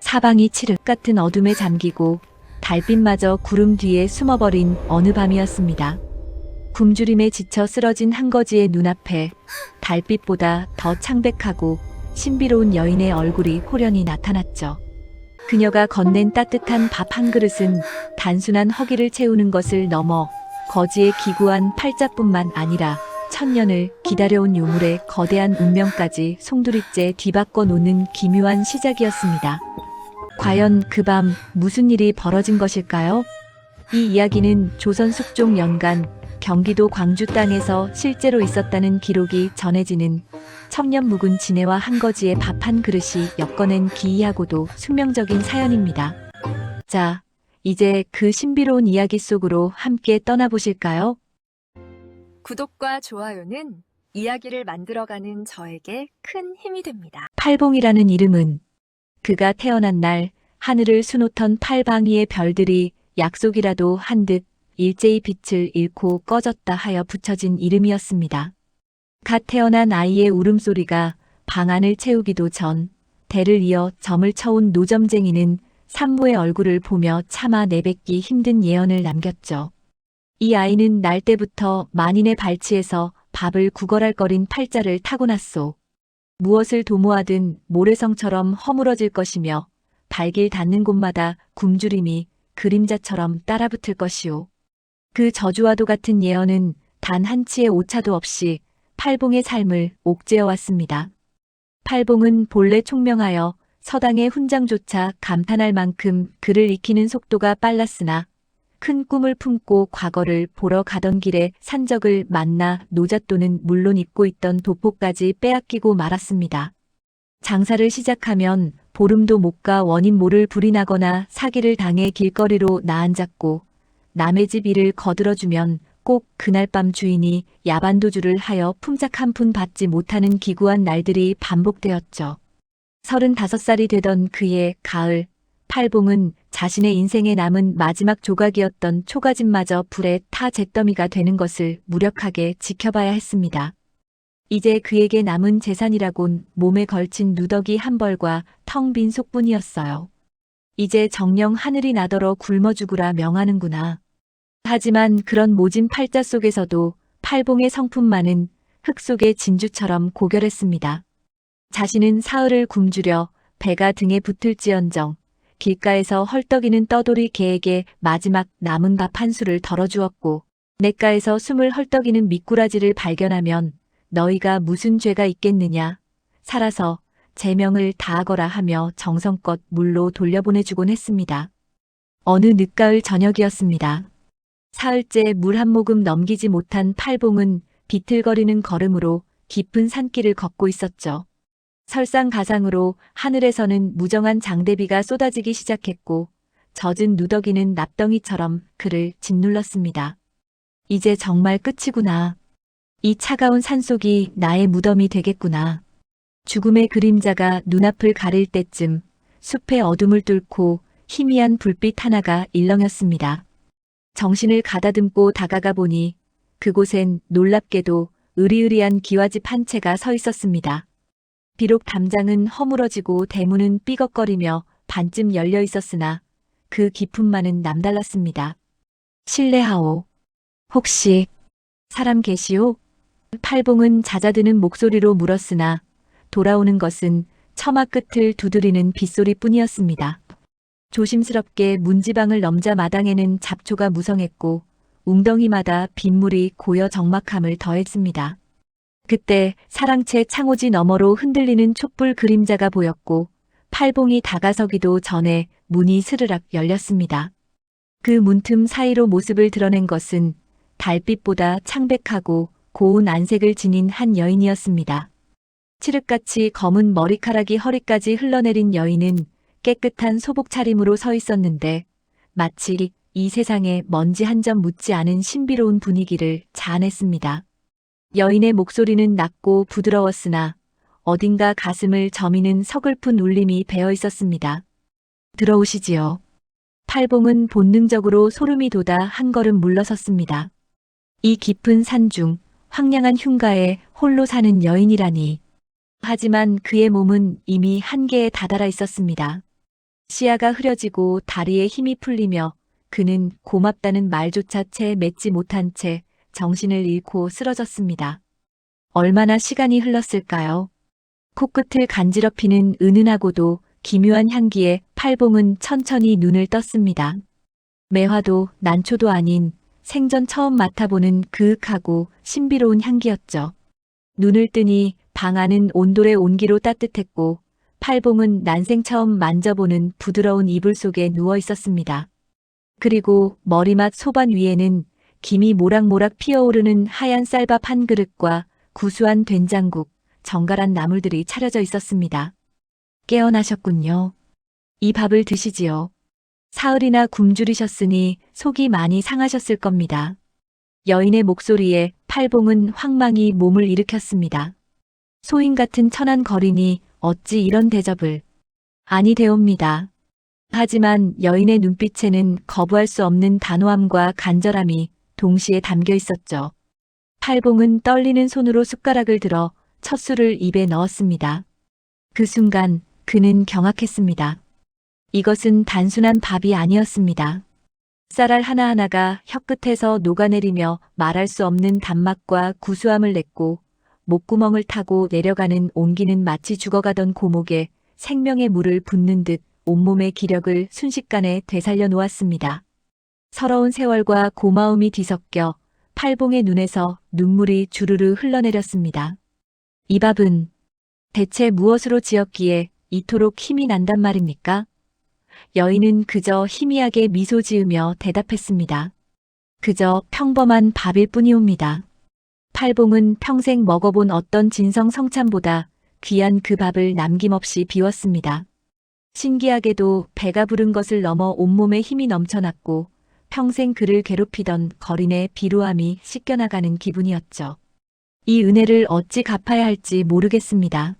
사방이 칠흑 같은 어둠에 잠기고 달빛마저 구름 뒤에 숨어버린 어느 밤이었습니다. 굶주림에 지쳐 쓰러진 한 거지의 눈앞에 달빛보다 더 창백하고 신비로운 여인의 얼굴이 호련히 나타났죠. 그녀가 건넨 따뜻한 밥 한 그릇은 단순한 허기를 채우는 것을 넘어 거지의 기구한 팔자뿐만 아니라 천년을 기다려온 유물의 거대한 운명까지 송두리째 뒤바꿔 놓는 기묘한 시작이었습니다. 과연 그 밤 무슨 일이 벌어진 것일까요? 이 이야기는 조선 숙종 연간 경기도 광주 땅에서 실제로 있었다는 기록이 전해지는 천년 묵은 지네와 한 거지의 밥 한 그릇이 엮어낸 기이하고도 숙명적인 사연입니다. 자, 이제 그 신비로운 이야기 속으로 함께 떠나보실까요? 구독과 좋아요는 이야기를 만들어가는 저에게 큰 힘이 됩니다. 팔봉이라는 이름은 그가 태어난 날 하늘을 수놓던 팔방위의 별들이 약속이라도 한 듯 일제히 빛을 잃고 꺼졌다 하여 붙여진 이름이었습니다. 갓 태어난 아이의 울음소리가 방 안을 채우기도 전 대를 이어 점을 쳐온 노점쟁이는 산모의 얼굴을 보며 차마 내뱉기 힘든 예언을 남겼죠. 이 아이는 날 때부터 만인의 발치에서 밥을 구걸할 팔자를 타고났소. 무엇을 도모하든 모래성처럼 허물어질 것이며 발길 닿는 곳마다 굶주림이 그림자처럼 따라붙을 것이오. 그 저주와도 같은 예언은 단 한치의 오차도 없이 팔봉의 삶을 옥죄어 왔습니다. 팔봉은 본래 총명하여 서당의 훈장조차 감탄할 만큼 글을 익히는 속도가 빨랐으나 큰 꿈을 품고 과거를 보러 가던 길에 산적을 만나 노잣돈은 물론 잊고 있던 도포까지 빼앗기고 말았습니다. 장사를 시작하면 보름도 못 가 원인 모를 불이 나거나 사기를 당해 길거리로 나앉았고 남의 집 일을 거들어주면 꼭 그날 밤 주인이 야반도주를 하여 품삯 한 푼 받지 못하는 기구한 날들이 반복되었죠. 35살이 되던 그의 가을, 팔봉은 자신의 인생에 남은 마지막 조각이었던 초가집마저 불에 타 잿더미가 되는 것을 무력하게 지켜봐야 했습니다. 이제 그에게 남은 재산이라곤 몸에 걸친 누더기 한 벌과 텅 빈 속뿐이었어요. 이제 정녕 하늘이 나더러 굶어 죽으라 명하는구나. 하지만 그런 모진 팔자 속에서도 팔봉의 성품만은 흙 속의 진주처럼 고결했습니다. 자신은 사흘을 굶주려 배가 등에 붙을지언정 길가에서 헐떡이는 떠돌이 개에게 마지막 남은 밥 한 수를 덜어주었고 냇가에서 숨을 헐떡이는 미꾸라지를 발견하면 너희가 무슨 죄가 있겠느냐 살아서 제명을 다하거라 하며 정성껏 물로 돌려보내주곤 했습니다. 어느 늦가을 저녁이었습니다. 사흘째 물 한 모금 넘기지 못한 팔봉은 비틀거리는 걸음으로 깊은 산길을 걷고 있었죠. 설상가상으로 하늘에서는 무정한 장대비가 쏟아지기 시작했고 젖은 누더기는 납덩이처럼 그를 짓눌렀습니다. 이제 정말 끝이구나. 이 차가운 산속이 나의 무덤이 되겠구나. 죽음의 그림자가 눈앞을 가릴 때쯤 숲의 어둠을 뚫고 희미한 불빛 하나가 일렁였습니다. 정신을 가다듬고 다가가 보니 그곳엔 놀랍게도 으리으리한 기와집 한 채가 서 있었습니다. 비록 담장은 허물어지고 대문은 삐걱거리며 반쯤 열려 있었으나 그 기품만은 남달랐습니다. 실례하오. 혹시 사람 계시오? 팔봉은 잦아드는 목소리로 물었으나 돌아오는 것은 처마 끝을 두드리는 빗소리뿐이었습니다. 조심스럽게 문지방을 넘자 마당에는 잡초가 무성했고 웅덩이마다 빗물이 고여 적막함을 더했습니다. 그때 사랑채 창호지 너머로 흔들리는 촛불 그림자가 보였고 팔봉이 다가서기도 전에 문이 스르륵 열렸습니다. 그 문틈 사이로 모습을 드러낸 것은 달빛보다 창백하고 고운 안색을 지닌 한 여인이었습니다. 칠흑같이 검은 머리카락이 허리까지 흘러내린 여인은 깨끗한 소복 차림으로 서 있었는데 마치 이 세상에 먼지 한 점 묻지 않은 신비로운 분위기를 자아냈습니다. 여인의 목소리는 낮고 부드러웠으나 어딘가 가슴을 저미는 서글픈 울림이 배어 있었습니다. 들어오시지요. 팔봉은 본능적으로 소름이 돋아 한 걸음 물러섰습니다. 이 깊은 산중 황량한 흉가에 홀로 사는 여인이라니. 하지만 그의 몸은 이미 한계에 다다라 있었습니다. 시야가 흐려지고 다리에 힘이 풀리며 그는 고맙다는 말조차 채 맺지 못한 채 정신을 잃고 쓰러졌습니다. 얼마나 시간이 흘렀을까요? 코끝을 간지럽히는 은은하고도 기묘한 향기에 팔봉은 천천히 눈을 떴습니다. 매화도 난초도 아닌 생전 처음 맡아보는 그윽하고 신비로운 향기였죠. 눈을 뜨니 방 안은 온돌의 온기로 따뜻했고 팔봉은 난생 처음 만져보는 부드러운 이불 속에 누워 있었습니다. 그리고 머리맡 소반 위에는 김이 모락모락 피어오르는 하얀 쌀밥 한 그릇과 구수한 된장국, 정갈한 나물들이 차려져 있었습니다. 깨어나셨군요. 이 밥을 드시지요. 사흘이나 굶주리셨으니 속이 많이 상하셨을 겁니다. 여인의 목소리에 팔봉은 황망히 몸을 일으켰습니다. 소인 같은 천한 거린이 어찌 이런 대접을. 아니 되옵니다. 하지만 여인의 눈빛에는 거부할 수 없는 단호함과 간절함이 동시에 담겨 있었죠. 팔봉은 떨리는 손으로 숟가락을 들어 첫 술을 입에 넣었습니다. 그 순간 그는 경악했습니다. 이것은 단순한 밥이 아니었습니다. 쌀알 하나하나가 혀끝에서 녹아내리며 말할 수 없는 단맛과 구수함을 냈고 목구멍을 타고 내려가는 온기는 마치 죽어가던 고목에 생명의 물을 붓는 듯 온몸의 기력을 순식간에 되살려 놓았습니다. 서러운 세월과 고마움이 뒤섞여 팔봉의 눈에서 눈물이 주르르 흘러내렸습니다. 이 밥은 대체 무엇으로 지었기에 이토록 힘이 난단 말입니까? 여인은 그저 희미하게 미소 지으며 대답했습니다. 그저 평범한 밥일 뿐이옵니다. 팔봉은 평생 먹어본 어떤 진성 성찬보다 귀한 그 밥을 남김없이 비웠습니다. 신기하게도 배가 부른 것을 넘어 온몸에 힘이 넘쳐났고 평생 그를 괴롭히던 거린의 비루함이 씻겨나가는 기분이었죠. 이 은혜를 어찌 갚아야 할지 모르겠습니다.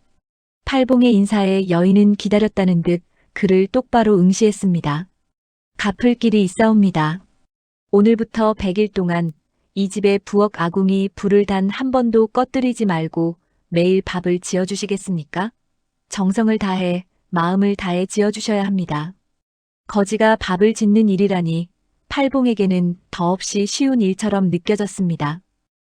팔봉의 인사에 여인은 기다렸다는 듯 그를 똑바로 응시했습니다. 갚을 길이 있사옵니다. 오늘부터 100일 동안 이 집의 부엌 아궁이 불을 단 한 번도 꺼뜨리지 말고 매일 밥을 지어주시겠습니까? 정성을 다해 마음을 다해 지어주셔야 합니다. 거지가 밥을 짓는 일이라니 팔봉에게는 더없이 쉬운 일처럼 느껴졌습니다.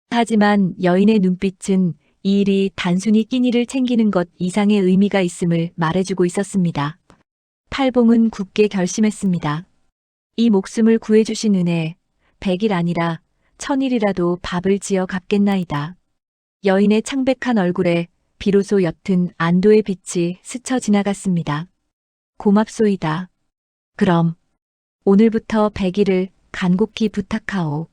하지만 여인의 눈빛은 이 일이 단순히 끼니를 챙기는 것 이상의 의미가 있음을 말해주고 있었습니다. 팔봉은 굳게 결심했습니다. 이 목숨을 구해주신 은혜, 100일 아니라 1000일이라도 밥을 지어 갚겠나이다. 여인의 창백한 얼굴에 비로소 옅은 안도의 빛이 스쳐 지나갔습니다. 고맙소이다. 그럼 오늘부터 100일을 간곡히 부탁하오.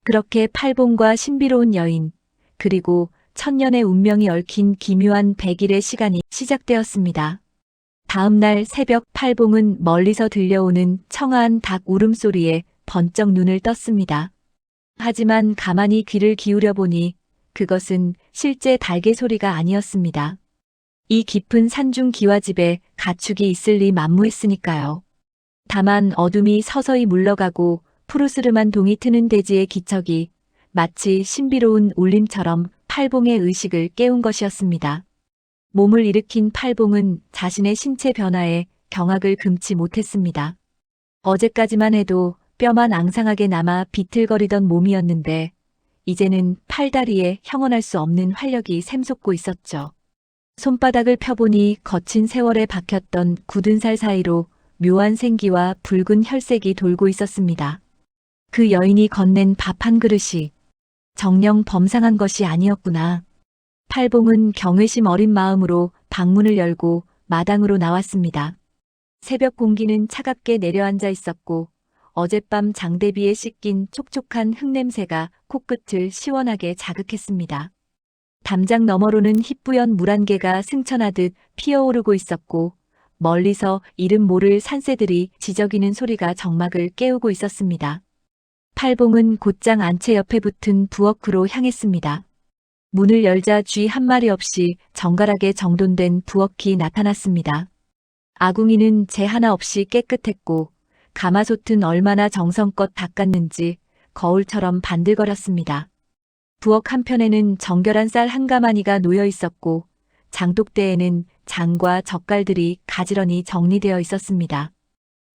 그렇게 팔봉과 신비로운 여인, 그리고 천년의 운명이 얽힌 기묘한 100일의 시간이 시작되었습니다. 다음 날 새벽 팔봉은 멀리서 들려오는 청아한 닭 울음소리에 번쩍 눈을 떴습니다. 하지만 가만히 귀를 기울여 보니 그것은 실제 닭의 소리가 아니었습니다. 이 깊은 산중 기와집에 가축이 있을 리 만무했으니까요. 다만 어둠이 서서히 물러가고 푸르스름한 동이 트는 대지의 기척이 마치 신비로운 울림처럼 팔봉의 의식을 깨운 것이었습니다. 몸을 일으킨 팔봉은 자신의 신체 변화에 경악을 금치 못했습니다. 어제까지만 해도 뼈만 앙상하게 남아 비틀거리던 몸이었는데 이제는 팔다리에 형언할 수 없는 활력이 샘솟고 있었죠. 손바닥을 펴보니 거친 세월에 박혔던 굳은 살 사이로 묘한 생기와 붉은 혈색이 돌고 있었습니다. 그 여인이 건넨 밥 한 그릇이 정녕 범상한 것이 아니었구나. 팔봉은 경외심 어린 마음으로 방문을 열고 마당으로 나왔습니다. 새벽 공기는 차갑게 내려앉아 있었고 어젯밤 장대비에 씻긴 촉촉한 흙냄새가 코끝을 시원하게 자극했습니다. 담장 너머로는 희뿌연 물 한 개가 승천하듯 피어오르고 있었고 멀리서 이름 모를 산새들이 지저귀는 소리가 정막을 깨우고 있었습니다. 팔봉은 곧장 안채 옆에 붙은 부엌으로 향했습니다. 문을 열자 쥐 한 마리 없이 정갈하게 정돈된 부엌이 나타났습니다. 아궁이는 재 하나 없이 깨끗했고 가마솥은 얼마나 정성껏 닦았는지 거울처럼 반들거렸습니다. 부엌 한편에는 정결한 쌀 한 가마니가 놓여 있었고 장독대에는 장과 젓갈들이 가지런히 정리되어 있었습니다.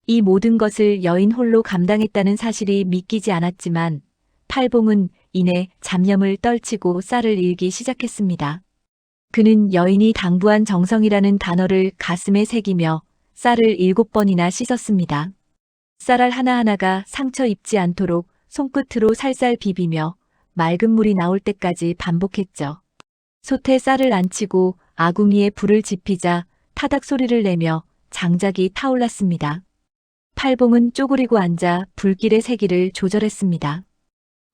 이 모든 것을 여인 홀로 감당했다는 사실이 믿기지 않았지만 팔봉은 이내 잡념을 떨치고 쌀을 일기 시작했습니다. 그는 여인이 당부한 정성이라는 단어를 가슴에 새기며 쌀을 7번이나 씻었습니다. 쌀알 하나하나가 상처 입지 않도록 손끝으로 살살 비비며 맑은 물이 나올 때까지 반복했죠. 솥에 쌀을 안치고 아궁이에 불을 지피자 타닥 소리를 내며 장작이 타올랐습니다. 팔봉은 쪼그리고 앉아 불길의 세기를 조절했습니다.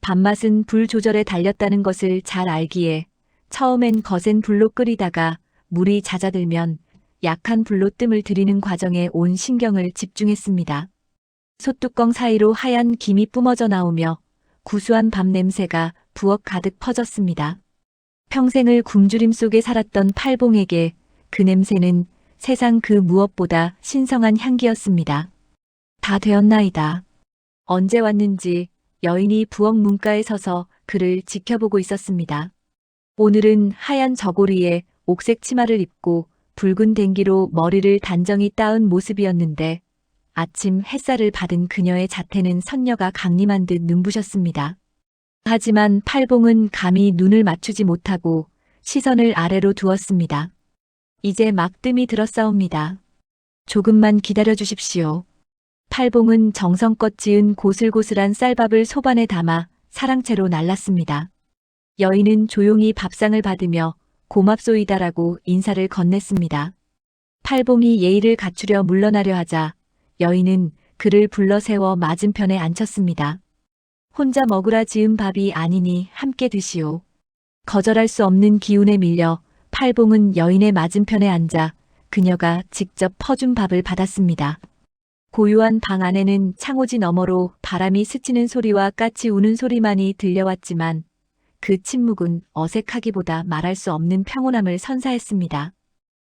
밥맛은 불 조절에 달렸다는 것을 잘 알기에 처음엔 거센 불로 끓이다가 물이 잦아들면 약한 불로 뜸을 들이는 과정에 온 신경을 집중했습니다. 솥뚜껑 사이로 하얀 김이 뿜어져 나오며 구수한 밥 냄새가 부엌 가득 퍼졌습니다. 평생을 굶주림 속에 살았던 팔봉에게 그 냄새는 세상 그 무엇보다 신성한 향기였습니다. 다 되었나이다. 언제 왔는지 여인이 부엌 문가에 서서 그를 지켜보고 있었습니다. 오늘은 하얀 저고리에 옥색 치마를 입고 붉은 댕기로 머리를 단정히 따은 모습이었는데 아침 햇살을 받은 그녀의 자태는 선녀가 강림한 듯 눈부셨습니다. 하지만 팔봉은 감히 눈을 맞추지 못하고 시선을 아래로 두었습니다. 이제 막 뜸이 들었사옵니다. 조금만 기다려 주십시오. 팔봉은 정성껏 지은 고슬고슬한 쌀밥을 소반에 담아 사랑채로 날랐습니다. 여인은 조용히 밥상을 받으며 고맙소이다라고 인사를 건넸습니다. 팔봉이 예의를 갖추려 물러나려 하자 여인은 그를 불러 세워 맞은편에 앉혔습니다. 혼자 먹으라 지은 밥이 아니니 함께 드시오. 거절할 수 없는 기운에 밀려 팔봉은 여인의 맞은편에 앉아 그녀가 직접 퍼준 밥을 받았습니다. 고요한 방 안에는 창호지 너머로 바람이 스치는 소리와 까치 우는 소리만이 들려왔지만 그 침묵은 어색하기보다 말할 수 없는 평온함을 선사했습니다.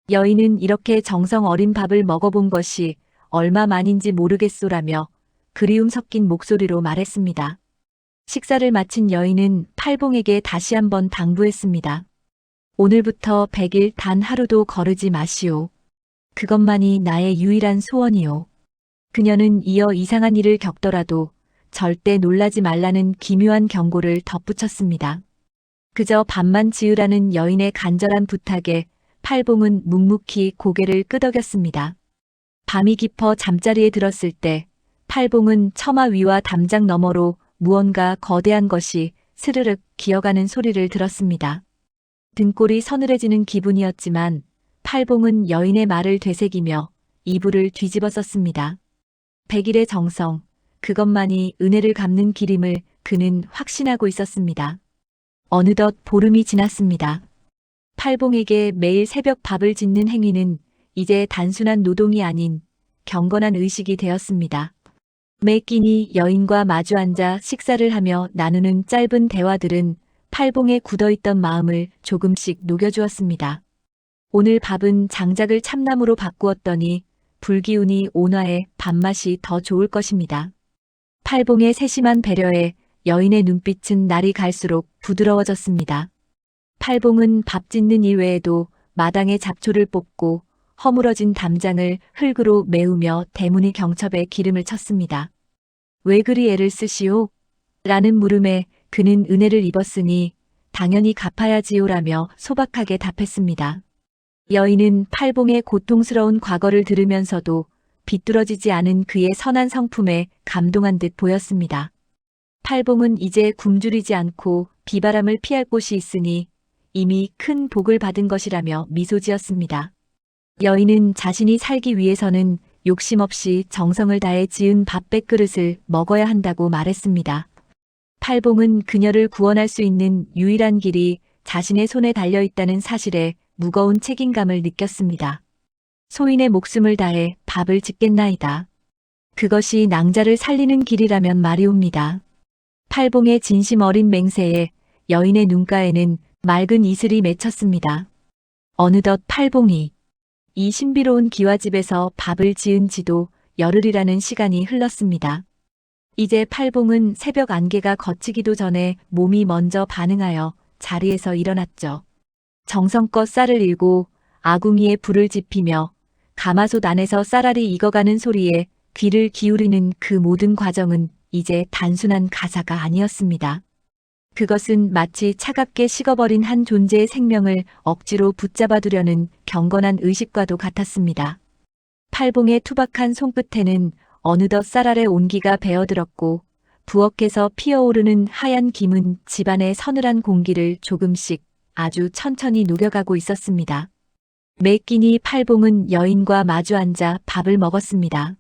여인은 이렇게 정성 어린 밥을 먹어본 것이 얼마만인지 모르겠소라며 그리움 섞인 목소리로 말했습니다. 식사를 마친 여인은 팔봉에게 다시 한번 당부했습니다. 오늘부터 100일 단 하루도 거르지 마시오. 그것만이 나의 유일한 소원이오. 그녀는 이어 이상한 일을 겪더라도 절대 놀라지 말라는 기묘한 경고를 덧붙였습니다. 그저 밥만 지으라는 여인의 간절한 부탁에 팔봉은 묵묵히 고개를 끄덕였습니다. 밤이 깊어 잠자리에 들었을 때 팔봉은 처마 위와 담장 너머로 무언가 거대한 것이 스르륵 기어가는 소리를 들었습니다. 등골이 서늘해지는 기분이었지만 팔봉은 여인의 말을 되새기며 이불을 뒤집어 썼습니다. 100일의 정성, 그것만이 은혜를 갚는 길임을 그는 확신하고 있었습니다. 어느덧 보름이 지났습니다. 팔봉에게 매일 새벽 밥을 짓는 행위는 이제 단순한 노동이 아닌 경건한 의식이 되었습니다. 매 끼니 여인과 마주 앉아 식사를 하며 나누는 짧은 대화들은 팔봉에 굳어있던 마음을 조금씩 녹여주었습니다. 오늘 밥은 장작을 참나무로 바꾸었더니 불기운이 온화해 밥맛이 더 좋을 것입니다. 팔봉의 세심한 배려에 여인의 눈빛은 날이 갈수록 부드러워졌습니다. 팔봉은 밥 짓는 일 외에도 마당에 잡초를 뽑고 허물어진 담장을 흙으로 메우며 대문이 경첩에 기름을 쳤습니다. 왜 그리 애를 쓰시오? 라는 물음에 그는 은혜를 입었으니 당연히 갚아야지요라며 소박하게 답했습니다. 여인은 팔봉의 고통스러운 과거를 들으면서도 비뚤어지지 않은 그의 선한 성품에 감동한 듯 보였습니다. 팔봉은 이제 굶주리지 않고 비바람을 피할 곳이 있으니 이미 큰 복을 받은 것이라며 미소 지었습니다. 여인은 자신이 살기 위해서는 욕심 없이 정성을 다해 지은 밥백 그릇을 먹어야 한다고 말했습니다. 팔봉은 그녀를 구원할 수 있는 유일한 길이 자신의 손에 달려있다는 사실에 무거운 책임감을 느꼈습니다. 소인의 목숨을 다해 밥을 짓겠나이다. 그것이 낭자를 살리는 길이라면 말이옵니다. 팔봉의 진심 어린 맹세에 여인의 눈가에는 맑은 이슬이 맺혔습니다. 어느덧 팔봉이 이 신비로운 기와집에서 밥을 지은 지도 열흘이라는 시간이 흘렀습니다. 이제 팔봉은 새벽 안개가 걷히기도 전에 몸이 먼저 반응하여 자리에서 일어났죠. 정성껏 쌀을 일고 아궁이에 불을 지피며 가마솥 안에서 쌀알이 익어가는 소리에 귀를 기울이는 그 모든 과정은 이제 단순한 가사가 아니었습니다. 그것은 마치 차갑게 식어버린 한 존재의 생명을 억지로 붙잡아두려는 경건한 의식과도 같았습니다. 팔봉의 투박한 손끝에는 어느덧 쌀알의 온기가 배어들었고 부엌에서 피어오르는 하얀 김은 집안의 서늘한 공기를 조금씩 아주 천천히 녹여가고 있었습니다. 매 끼니 팔봉은 여인과 마주 앉아 밥을 먹었습니다.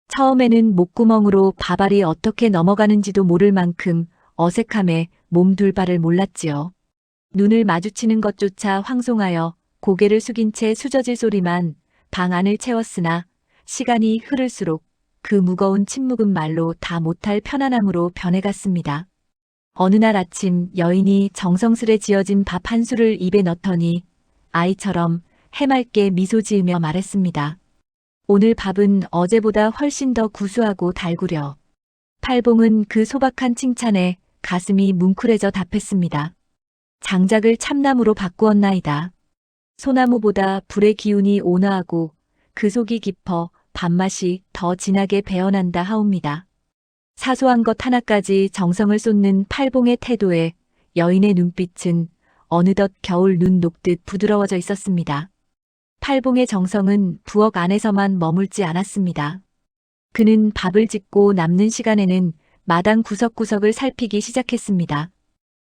처음에는 목구멍으로 밥알이 어떻게 넘어가는지도 모를 만큼 어색함에 몸둘바를 몰랐지요. 눈을 마주치는 것조차 황송하여 고개를 숙인 채 수저질 소리만 방 안을 채웠으나 시간이 흐를수록 그 무거운 침묵은 말로 다 못할 편안함으로 변해갔습니다. 어느 날 아침 여인이 정성스레 지어진 밥 한 술을 입에 넣더니 아이처럼 해맑게 미소 지으며 말했습니다. 오늘 밥은 어제보다 훨씬 더 구수하고 달구려. 팔봉은 그 소박한 칭찬에 가슴이 뭉클해져 답했습니다. 장작을 참나무로 바꾸었나이다. 소나무보다 불의 기운이 온화하고 그 속이 깊어 밥맛이 더 진하게 배어난다 하옵니다. 사소한 것 하나까지 정성을 쏟는 팔봉의 태도에 여인의 눈빛은 어느덧 겨울 눈 녹듯 부드러워져 있었습니다. 팔봉의 정성은 부엌 안에서만 머물지 않았습니다. 그는 밥을 짓고 남는 시간에는 마당 구석구석을 살피기 시작했습니다.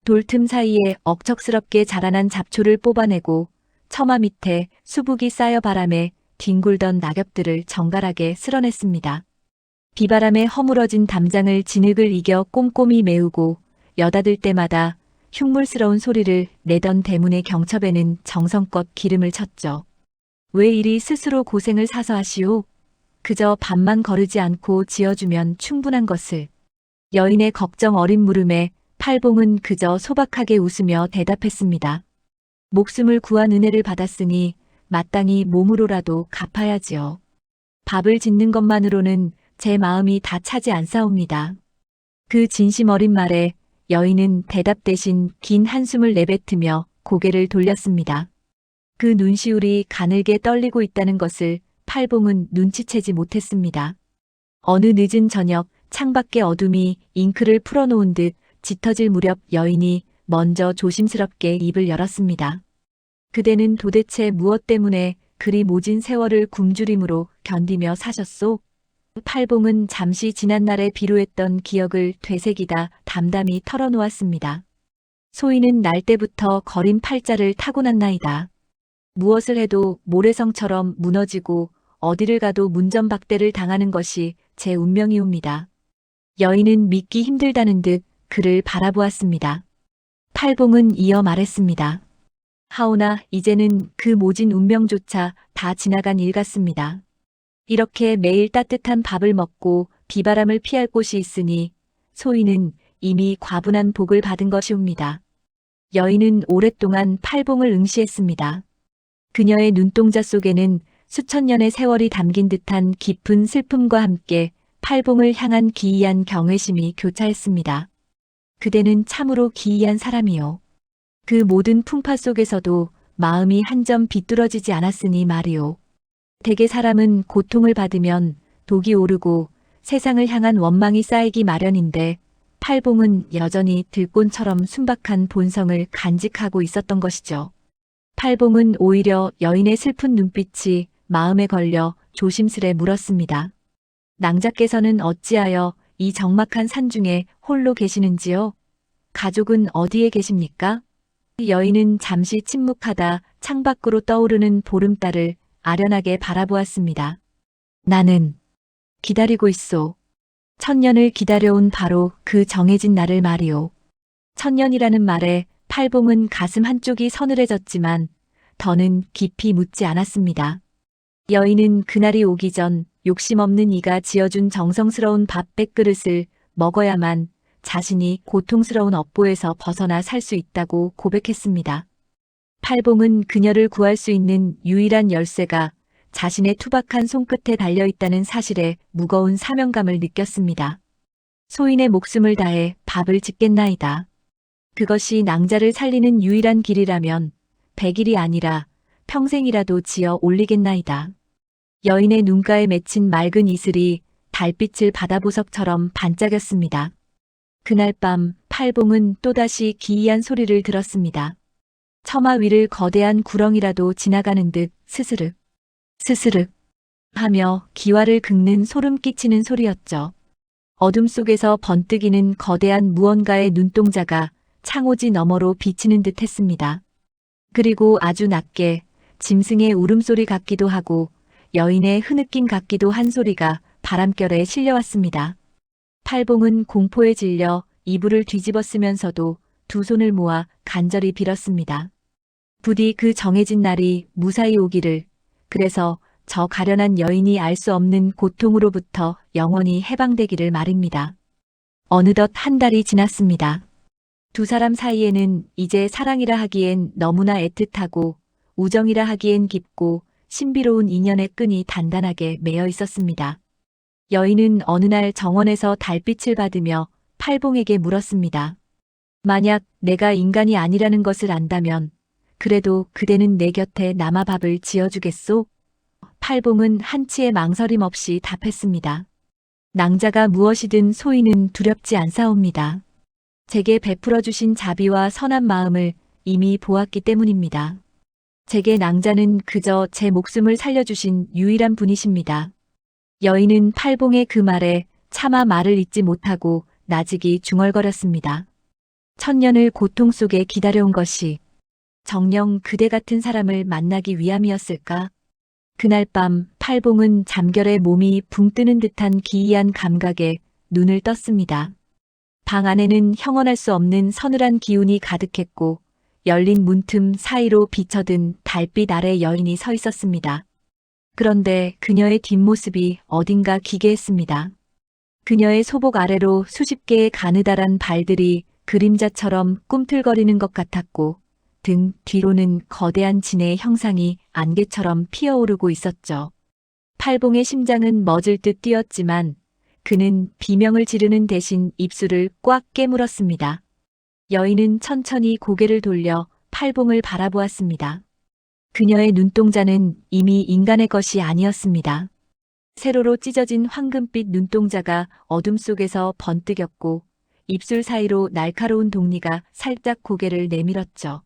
돌틈 사이에 억척스럽게 자라난 잡초를 뽑아내고 처마 밑에 수북이 쌓여 바람에 뒹굴던 낙엽들을 정갈하게 쓸어냈습니다. 비바람에 허물어진 담장을 진흙을 이겨 꼼꼼히 메우고 여닫을 때마다 흉물스러운 소리를 내던 대문의 경첩에는 정성껏 기름을 쳤죠. 왜 이리 스스로 고생을 사서 하시오? 그저 밥만 거르지 않고 지어주면 충분한 것을. 여인의 걱정 어린 물음에 팔봉은 그저 소박하게 웃으며 대답했습니다. 목숨을 구한 은혜를 받았으니 마땅히 몸으로라도 갚아야지요. 밥을 짓는 것만으로는 제 마음이 다 차지 않사옵니다. 그 진심 어린 말에 여인은 대답 대신 긴 한숨을 내뱉으며 고개를 돌렸습니다. 그 눈시울이 가늘게 떨리고 있다는 것을 팔봉은 눈치채지 못했습니다. 어느 늦은 저녁 창밖의 어둠이 잉크를 풀어놓은 듯 짙어질 무렵 여인이 먼저 조심스럽게 입을 열었습니다. 그대는 도대체 무엇 때문에 그리 모진 세월을 굶주림으로 견디며 사셨소? 팔봉은 잠시 지난날에 비루했던 기억을 되새기다 담담히 털어놓았습니다. 소인은 날 때부터 거린 팔자를 타고났나이다. 무엇을 해도 모래성처럼 무너지고 어디를 가도 문전박대를 당하는 것이 제 운명이옵니다. 여인은 믿기 힘들다는 듯 그를 바라보았습니다. 팔봉은 이어 말했습니다. 하오나 이제는 그 모진 운명조차 다 지나간 일 같습니다. 이렇게 매일 따뜻한 밥을 먹고 비바람을 피할 곳이 있으니 소인은 이미 과분한 복을 받은 것이옵니다. 여인은 오랫동안 팔봉을 응시했습니다. 그녀의 눈동자 속에는 수천 년의 세월이 담긴 듯한 깊은 슬픔과 함께 팔봉을 향한 기이한 경외심이 교차했습니다. 그대는 참으로 기이한 사람이요. 그 모든 풍파 속에서도 마음이 한 점 비뚤어지지 않았으니 말이오. 대개 사람은 고통을 받으면 독이 오르고 세상을 향한 원망이 쌓이기 마련인데 팔봉은 여전히 들꽃처럼 순박한 본성을 간직하고 있었던 것이죠. 팔봉은 오히려 여인의 슬픈 눈빛이 마음에 걸려 조심스레 물었습니다. 낭자께서는 어찌하여 이 적막한 산중에 홀로 계시는지요? 가족은 어디에 계십니까? 여인은 잠시 침묵하다 창밖으로 떠오르는 보름달을 아련하게 바라보았습니다. 나는 기다리고 있소. 천년을 기다려온 바로 그 정해진 날을 말이오. 천년이라는 말에 팔봉은 가슴 한쪽이 서늘해졌지만 더는 깊이 묻지 않았습니다. 여인은 그날이 오기 전 욕심 없는 이가 지어준 정성스러운 밥 100그릇을 먹어야만 자신이 고통스러운 업보에서 벗어나 살 수 있다고 고백했습니다. 팔봉은 그녀를 구할 수 있는 유일한 열쇠가 자신의 투박한 손끝에 달려있다는 사실에 무거운 사명감을 느꼈습니다. 소인의 목숨을 다해 밥을 짓겠나이다. 그것이 낭자를 살리는 유일한 길이라면 100일이 아니라 평생이라도 지어 올리겠나이다. 여인의 눈가에 맺힌 맑은 이슬이 달빛을 바다보석처럼 반짝였습니다. 그날 밤 팔봉은 또다시 기이한 소리를 들었습니다. 처마 위를 거대한 구렁이라도 지나가는 듯 스스륵, 스스륵 하며 기와를 긁는 소름 끼치는 소리였죠. 어둠 속에서 번뜩이는 거대한 무언가의 눈동자가 창호지 너머로 비치는 듯 했습니다. 그리고 아주 낮게 짐승의 울음소리 같기도 하고 여인의 흐느낌 같기도 한 소리가 바람결에 실려왔습니다. 팔봉은 공포에 질려 이불을 뒤집어 쓰면서도 두 손을 모아 간절히 빌었습니다. 부디 그 정해진 날이 무사히 오기를, 그래서 저 가련한 여인이 알 수 없는 고통으로부터 영원히 해방되기를 말입니다. 어느덧 한 달이 지났습니다. 두 사람 사이에는 이제 사랑이라 하기엔 너무나 애틋하고 우정이라 하기엔 깊고 신비로운 인연의 끈이 단단하게 매어 있었습니다. 여인은 어느 날 정원에서 달빛을 받으며 팔봉에게 물었습니다. 만약 내가 인간이 아니라는 것을 안다면 그래도 그대는 내 곁에 남아 밥을 지어주겠소? 팔봉은 한치의 망설임 없이 답했습니다. 낭자가 무엇이든 소인은 두렵지 않사옵니다. 제게 베풀어 주신 자비와 선한 마음을 이미 보았기 때문입니다. 제게 낭자는 그저 제 목숨을 살려주신 유일한 분이십니다. 여인은 팔봉의 그 말에 차마 말을 잇지 못하고 나직이 중얼거렸습니다. 천년을 고통 속에 기다려온 것이 정녕 그대 같은 사람을 만나기 위함이었을까? 그날 밤 팔봉은 잠결에 몸이 붕 뜨는 듯한 기이한 감각에 눈을 떴습니다. 방 안에는 형언할 수 없는 서늘한 기운이 가득했고 열린 문틈 사이로 비쳐든 달빛 아래 여인이 서 있었습니다. 그런데 그녀의 뒷모습이 어딘가 기괴했습니다. 그녀의 소복 아래로 수십 개의 가느다란 발들이 그림자처럼 꿈틀거리는 것 같았고 등 뒤로는 거대한 진의 형상이 안개처럼 피어오르고 있었죠. 팔봉의 심장은 멎을 듯 뛰었지만 그는 비명을 지르는 대신 입술을 꽉 깨물었습니다. 여인은 천천히 고개를 돌려 팔봉을 바라보았습니다. 그녀의 눈동자는 이미 인간의 것이 아니었습니다. 세로로 찢어진 황금빛 눈동자가 어둠 속에서 번뜩였고 입술 사이로 날카로운 동리가 살짝 고개를 내밀었죠.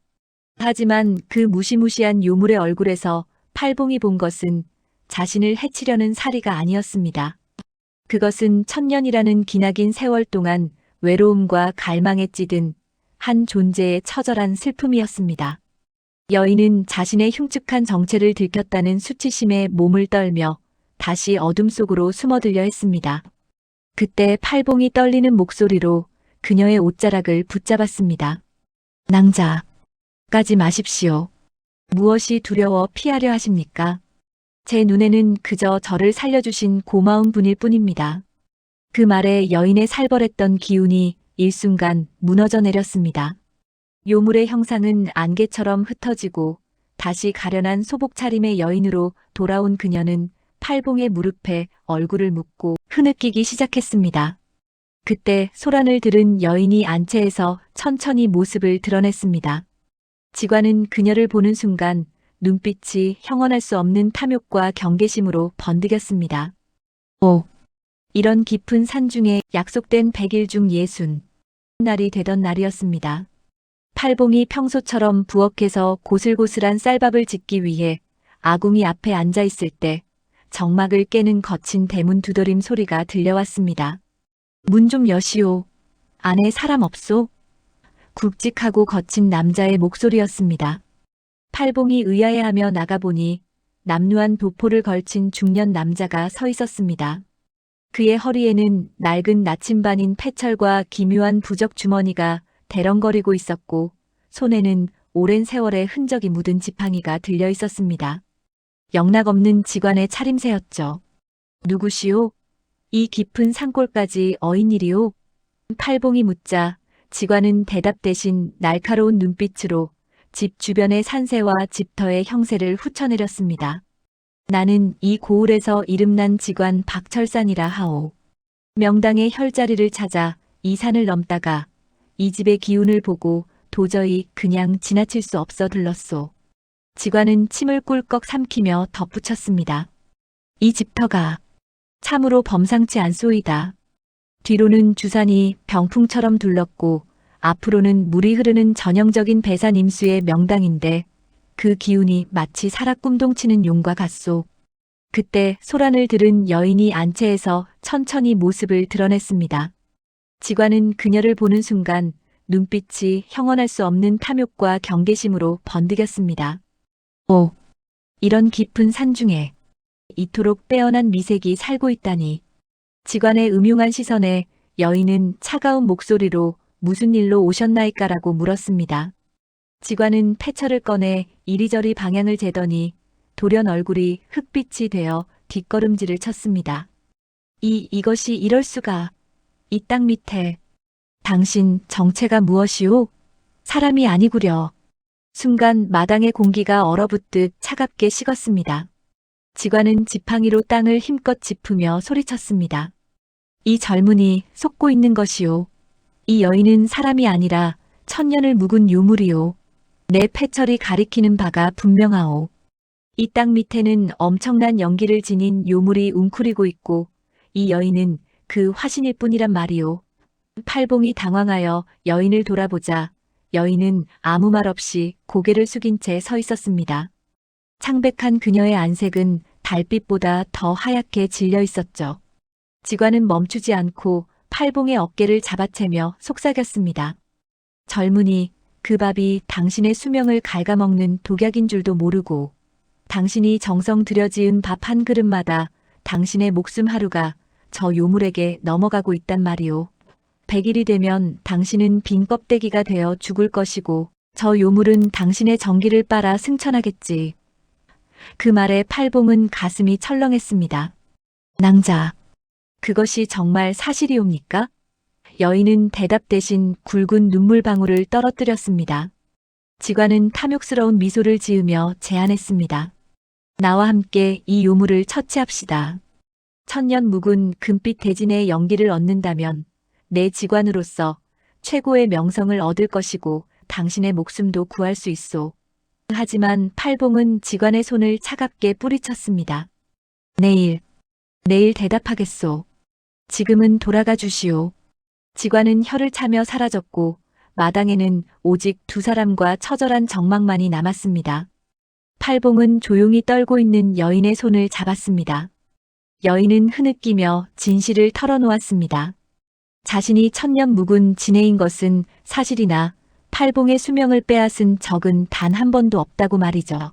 하지만 그 무시무시한 요물의 얼굴에서 팔봉이 본 것은 자신을 해치려는 사리가 아니었습니다. 그것은 천년이라는 기나긴 세월 동안 외로움과 갈망에 찌든 한 존재의 처절한 슬픔이었습니다. 여인은 자신의 흉측한 정체를 들켰다는 수치심에 몸을 떨며 다시 어둠 속으로 숨어들려 했습니다. 그때 팔봉이 떨리는 목소리로 그녀의 옷자락을 붙잡았습니다. 낭자, 가지 마십시오. 무엇이 두려워 피하려 하십니까? 제 눈에는 그저 저를 살려주신 고마운 분일 뿐입니다. 그 말에 여인의 살벌했던 기운이 일순간 무너져 내렸습니다. 요물의 형상은 안개처럼 흩어지고 다시 가련한 소복 차림의 여인으로 돌아온 그녀는 팔봉의 무릎에 얼굴을 묻고 흐느끼기 시작했습니다. 그때 소란을 들은 여인이 안채에서 천천히 모습을 드러냈습니다. 직관은 그녀를 보는 순간 눈빛이 형언할 수 없는 탐욕과 경계심으로 번득였습니다. 오, 이런 깊은 산중에 약속된 100일 중 60 날이 되던 날이었습니다. 팔봉이 평소처럼 부엌에서 고슬고슬한 쌀밥을 짓기 위해 아궁이 앞에 앉아 있을 때 정막을 깨는 거친 대문 두드림 소리가 들려왔습니다. 문 좀 여시오. 안에 사람 없소? 굵직하고 거친 남자의 목소리였습니다. 팔봉이 의아해하며 나가보니 남루한 도포를 걸친 중년 남자가 서 있었습니다. 그의 허리에는 낡은 나침반인 패철과 기묘한 부적 주머니가 대렁거리고 있었고 손에는 오랜 세월의 흔적이 묻은 지팡이가 들려 있었습니다. 영락없는 직관의 차림새였죠. 누구시오? 이 깊은 산골까지 어인일이오? 팔봉이 묻자 직관은 대답 대신 날카로운 눈빛으로 집 주변의 산새와 집터의 형세를 훑어내렸습니다. 나는 이 고을에서 이름난 직관 박철산이라 하오. 명당의 혈자리를 찾아 이 산을 넘다가 이 집의 기운을 보고 도저히 그냥 지나칠 수 없어 들렀소. 직관은 침을 꿀꺽 삼키며 덧붙였습니다. 이 집터가 참으로 범상치 않소이다. 뒤로는 주산이 병풍처럼 둘렀고 앞으로는 물이 흐르는 전형적인 배산 임수의 명당인데 그 기운이 마치 살아 꿈동치는 용과 같소. 그때 소란을 들은 여인이 안채에서 천천히 모습을 드러냈습니다. 직관은 그녀를 보는 순간 눈빛이 형언할 수 없는 탐욕과 경계심으로 번득였습니다. 오, 이런 깊은 산 중에 이토록 빼어난 미색이 살고 있다니. 직관의 음흉한 시선에 여인은 차가운 목소리로 무슨 일로 오셨나이까라고 물었습니다. 직관은 패처를 꺼내 이리저리 방향을 재더니 돌연 얼굴이 흑빛이 되어 뒷걸음질을 쳤습니다. 이것이 이럴 수가. 이 땅 밑에. 당신 정체가 무엇이오? 사람이 아니구려. 순간 마당의 공기가 얼어붙듯 차갑게 식었습니다. 직관은 지팡이로 땅을 힘껏 짚으며 소리쳤습니다. 이 젊은이 속고 있는 것이오. 이 여인은 사람이 아니라 천년을 묵은 유물이오. 내 패철이 가리키는 바가 분명하오. 이 땅 밑에는 엄청난 연기를 지닌 요물이 웅크리고 있고 이 여인은 그 화신일 뿐이란 말이오. 팔봉이 당황하여 여인을 돌아보자 여인은 아무 말 없이 고개를 숙인 채 서 있었습니다. 창백한 그녀의 안색은 달빛보다 더 하얗게 질려 있었죠. 직관은 멈추지 않고 팔봉의 어깨를 잡아채며 속삭였습니다. 젊은이, 그 밥이 당신의 수명을 갉아먹는 독약인 줄도 모르고 당신이 정성 들여 지은 밥 한 그릇마다 당신의 목숨 하루가 저 요물에게 넘어가고 있단 말이오. 100일이 되면 당신은 빈 껍데기가 되어 죽을 것이고 저 요물은 당신의 정기를 빨아 승천하겠지. 그 말에 팔봉은 가슴이 철렁했습니다. 낭자, 그것이 정말 사실이옵니까? 여인은 대답 대신 굵은 눈물방울을 떨어뜨렸습니다. 직관은 탐욕스러운 미소를 지으며 제안했습니다. 나와 함께 이 요물을 처치합시다. 천년 묵은 금빛 대진의 연기를 얻는다면 내 직관으로서 최고의 명성을 얻을 것이고 당신의 목숨도 구할 수 있소. 하지만 팔봉은 직관의 손을 차갑게 뿌리쳤습니다. 내일 대답하겠소. 지금은 돌아가 주시오. 직관은 혀를 차며 사라졌고 마당에는 오직 두 사람과 처절한 정막만이 남았습니다. 팔봉은 조용히 떨고 있는 여인의 손을 잡았습니다. 여인은 흐느끼며 진실을 털어놓았습니다. 자신이 천년 묵은 지내인 것은 사실이나 팔봉의 수명을 빼앗은 적은 단 한 번도 없다고 말이죠.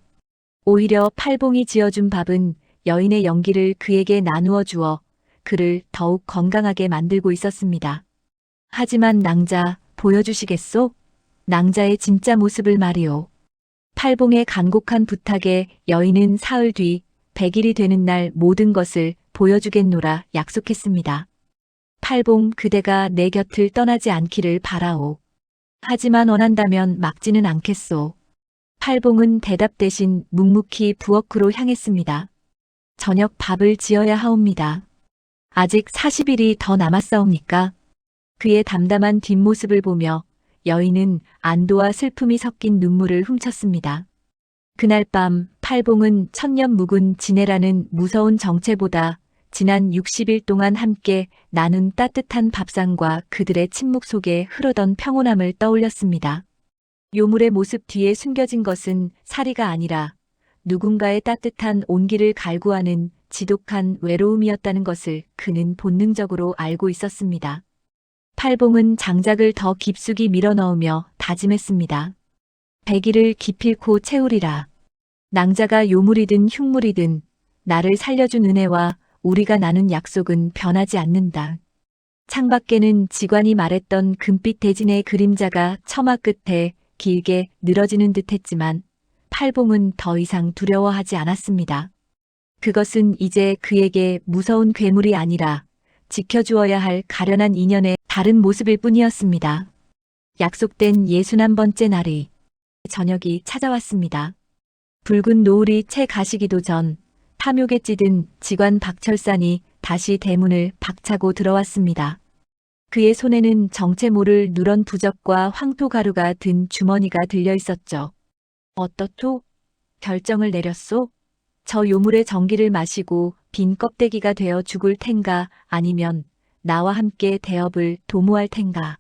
오히려 팔봉이 지어준 밥은 여인의 연기를 그에게 나누어 주어 그를 더욱 건강하게 만들고 있었습니다. 하지만 낭자, 보여주시겠소? 낭자의 진짜 모습을 말이오. 팔봉의 간곡한 부탁에 여인은 사흘 뒤 100일이 되는 날 모든 것을 보여주겠노라 약속했습니다. 팔봉, 그대가 내 곁을 떠나지 않기를 바라오. 하지만 원한다면 막지는 않겠소. 팔봉은 대답 대신 묵묵히 부엌으로 향했습니다. 저녁 밥을 지어야 하옵니다. 아직 40일이 더 남았사옵니까? 그의 담담한 뒷모습을 보며 여인은 안도와 슬픔이 섞인 눈물을 훔쳤습니다. 그날 밤 팔봉은 천년 묵은 지내라는 무서운 정체보다 지난 60일 동안 함께 나눈 따뜻한 밥상과 그들의 침묵 속에 흐르던 평온함을 떠올렸습니다. 요물의 모습 뒤에 숨겨진 것은 사리가 아니라 누군가의 따뜻한 온기를 갈구하는 지독한 외로움이었다는 것을 그는 본능적으로 알고 있었습니다. 팔봉은 장작을 더 깊숙이 밀어넣으며 다짐했습니다. 100일을 기필코 채우리라. 낭자가 요물이든 흉물이든 나를 살려준 은혜와 우리가 나눈 약속은 변하지 않는다. 창밖에는 직관이 말했던 금빛 대진의 그림자가 처마 끝에 길게 늘어지는 듯 했지만 팔봉은 더 이상 두려워하지 않았습니다. 그것은 이제 그에게 무서운 괴물이 아니라 지켜주어야 할 가련한 인연의 다른 모습일 뿐이었습니다. 약속된 61번째 날이 저녁이 찾아왔습니다. 붉은 노을이 채 가시기도 전 탐욕에 찌든 직관 박철산이 다시 대문을 박차고 들어왔습니다. 그의 손에는 정체 모를 누런 부적과 황토 가루가 든 주머니가 들려 있었죠. 어떻소? 결정을 내렸소. 저 요물의 정기를 마시고 빈 껍데기가 되어 죽을 텐가 아니면 나와 함께 대업을 도모할 텐가.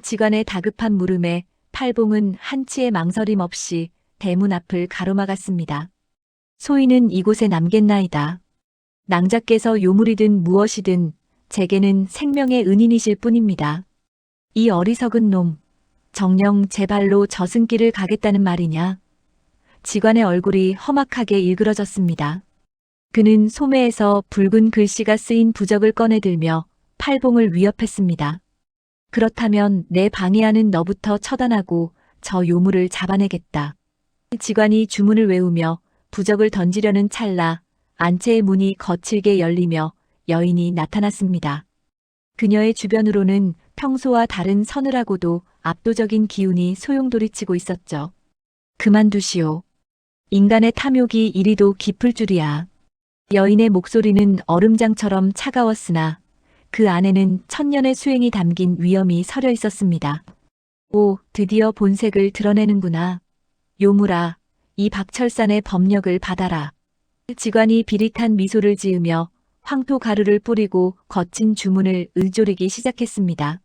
지관의 다급한 물음에 팔봉은 한치의 망설임 없이 대문 앞을 가로막았습니다. 소인은 이곳에 남겠나이다. 낭자께서 요물이든 무엇이든 제게는 생명의 은인이실 뿐입니다. 이 어리석은 놈, 정녕 제 발로 저승길을 가겠다는 말이냐? 지관의 얼굴이 험악하게 일그러졌습니다. 그는 소매에서 붉은 글씨가 쓰인 부적을 꺼내들며 팔봉을 위협했습니다. 그렇다면 내 방해하는 너부터 처단하고 저 요물을 잡아내겠다. 지관이 주문을 외우며 부적을 던지려는 찰나 안채의 문이 거칠게 열리며 여인이 나타났습니다. 그녀의 주변으로는 평소와 다른 서늘하고도 압도적인 기운이 소용돌이치고 있었죠. 그만두시오. 인간의 탐욕이 이리도 깊을 줄이야. 여인의 목소리는 얼음장처럼 차가웠으나 그 안에는 천년의 수행이 담긴 위엄이 서려 있었습니다. 오, 드디어 본색을 드러내는구나. 요물아, 이 박철산의 법력을 받아라. 지관이 비릿한 미소를 지으며 황토 가루를 뿌리고 거친 주문을 을조리기 시작했습니다.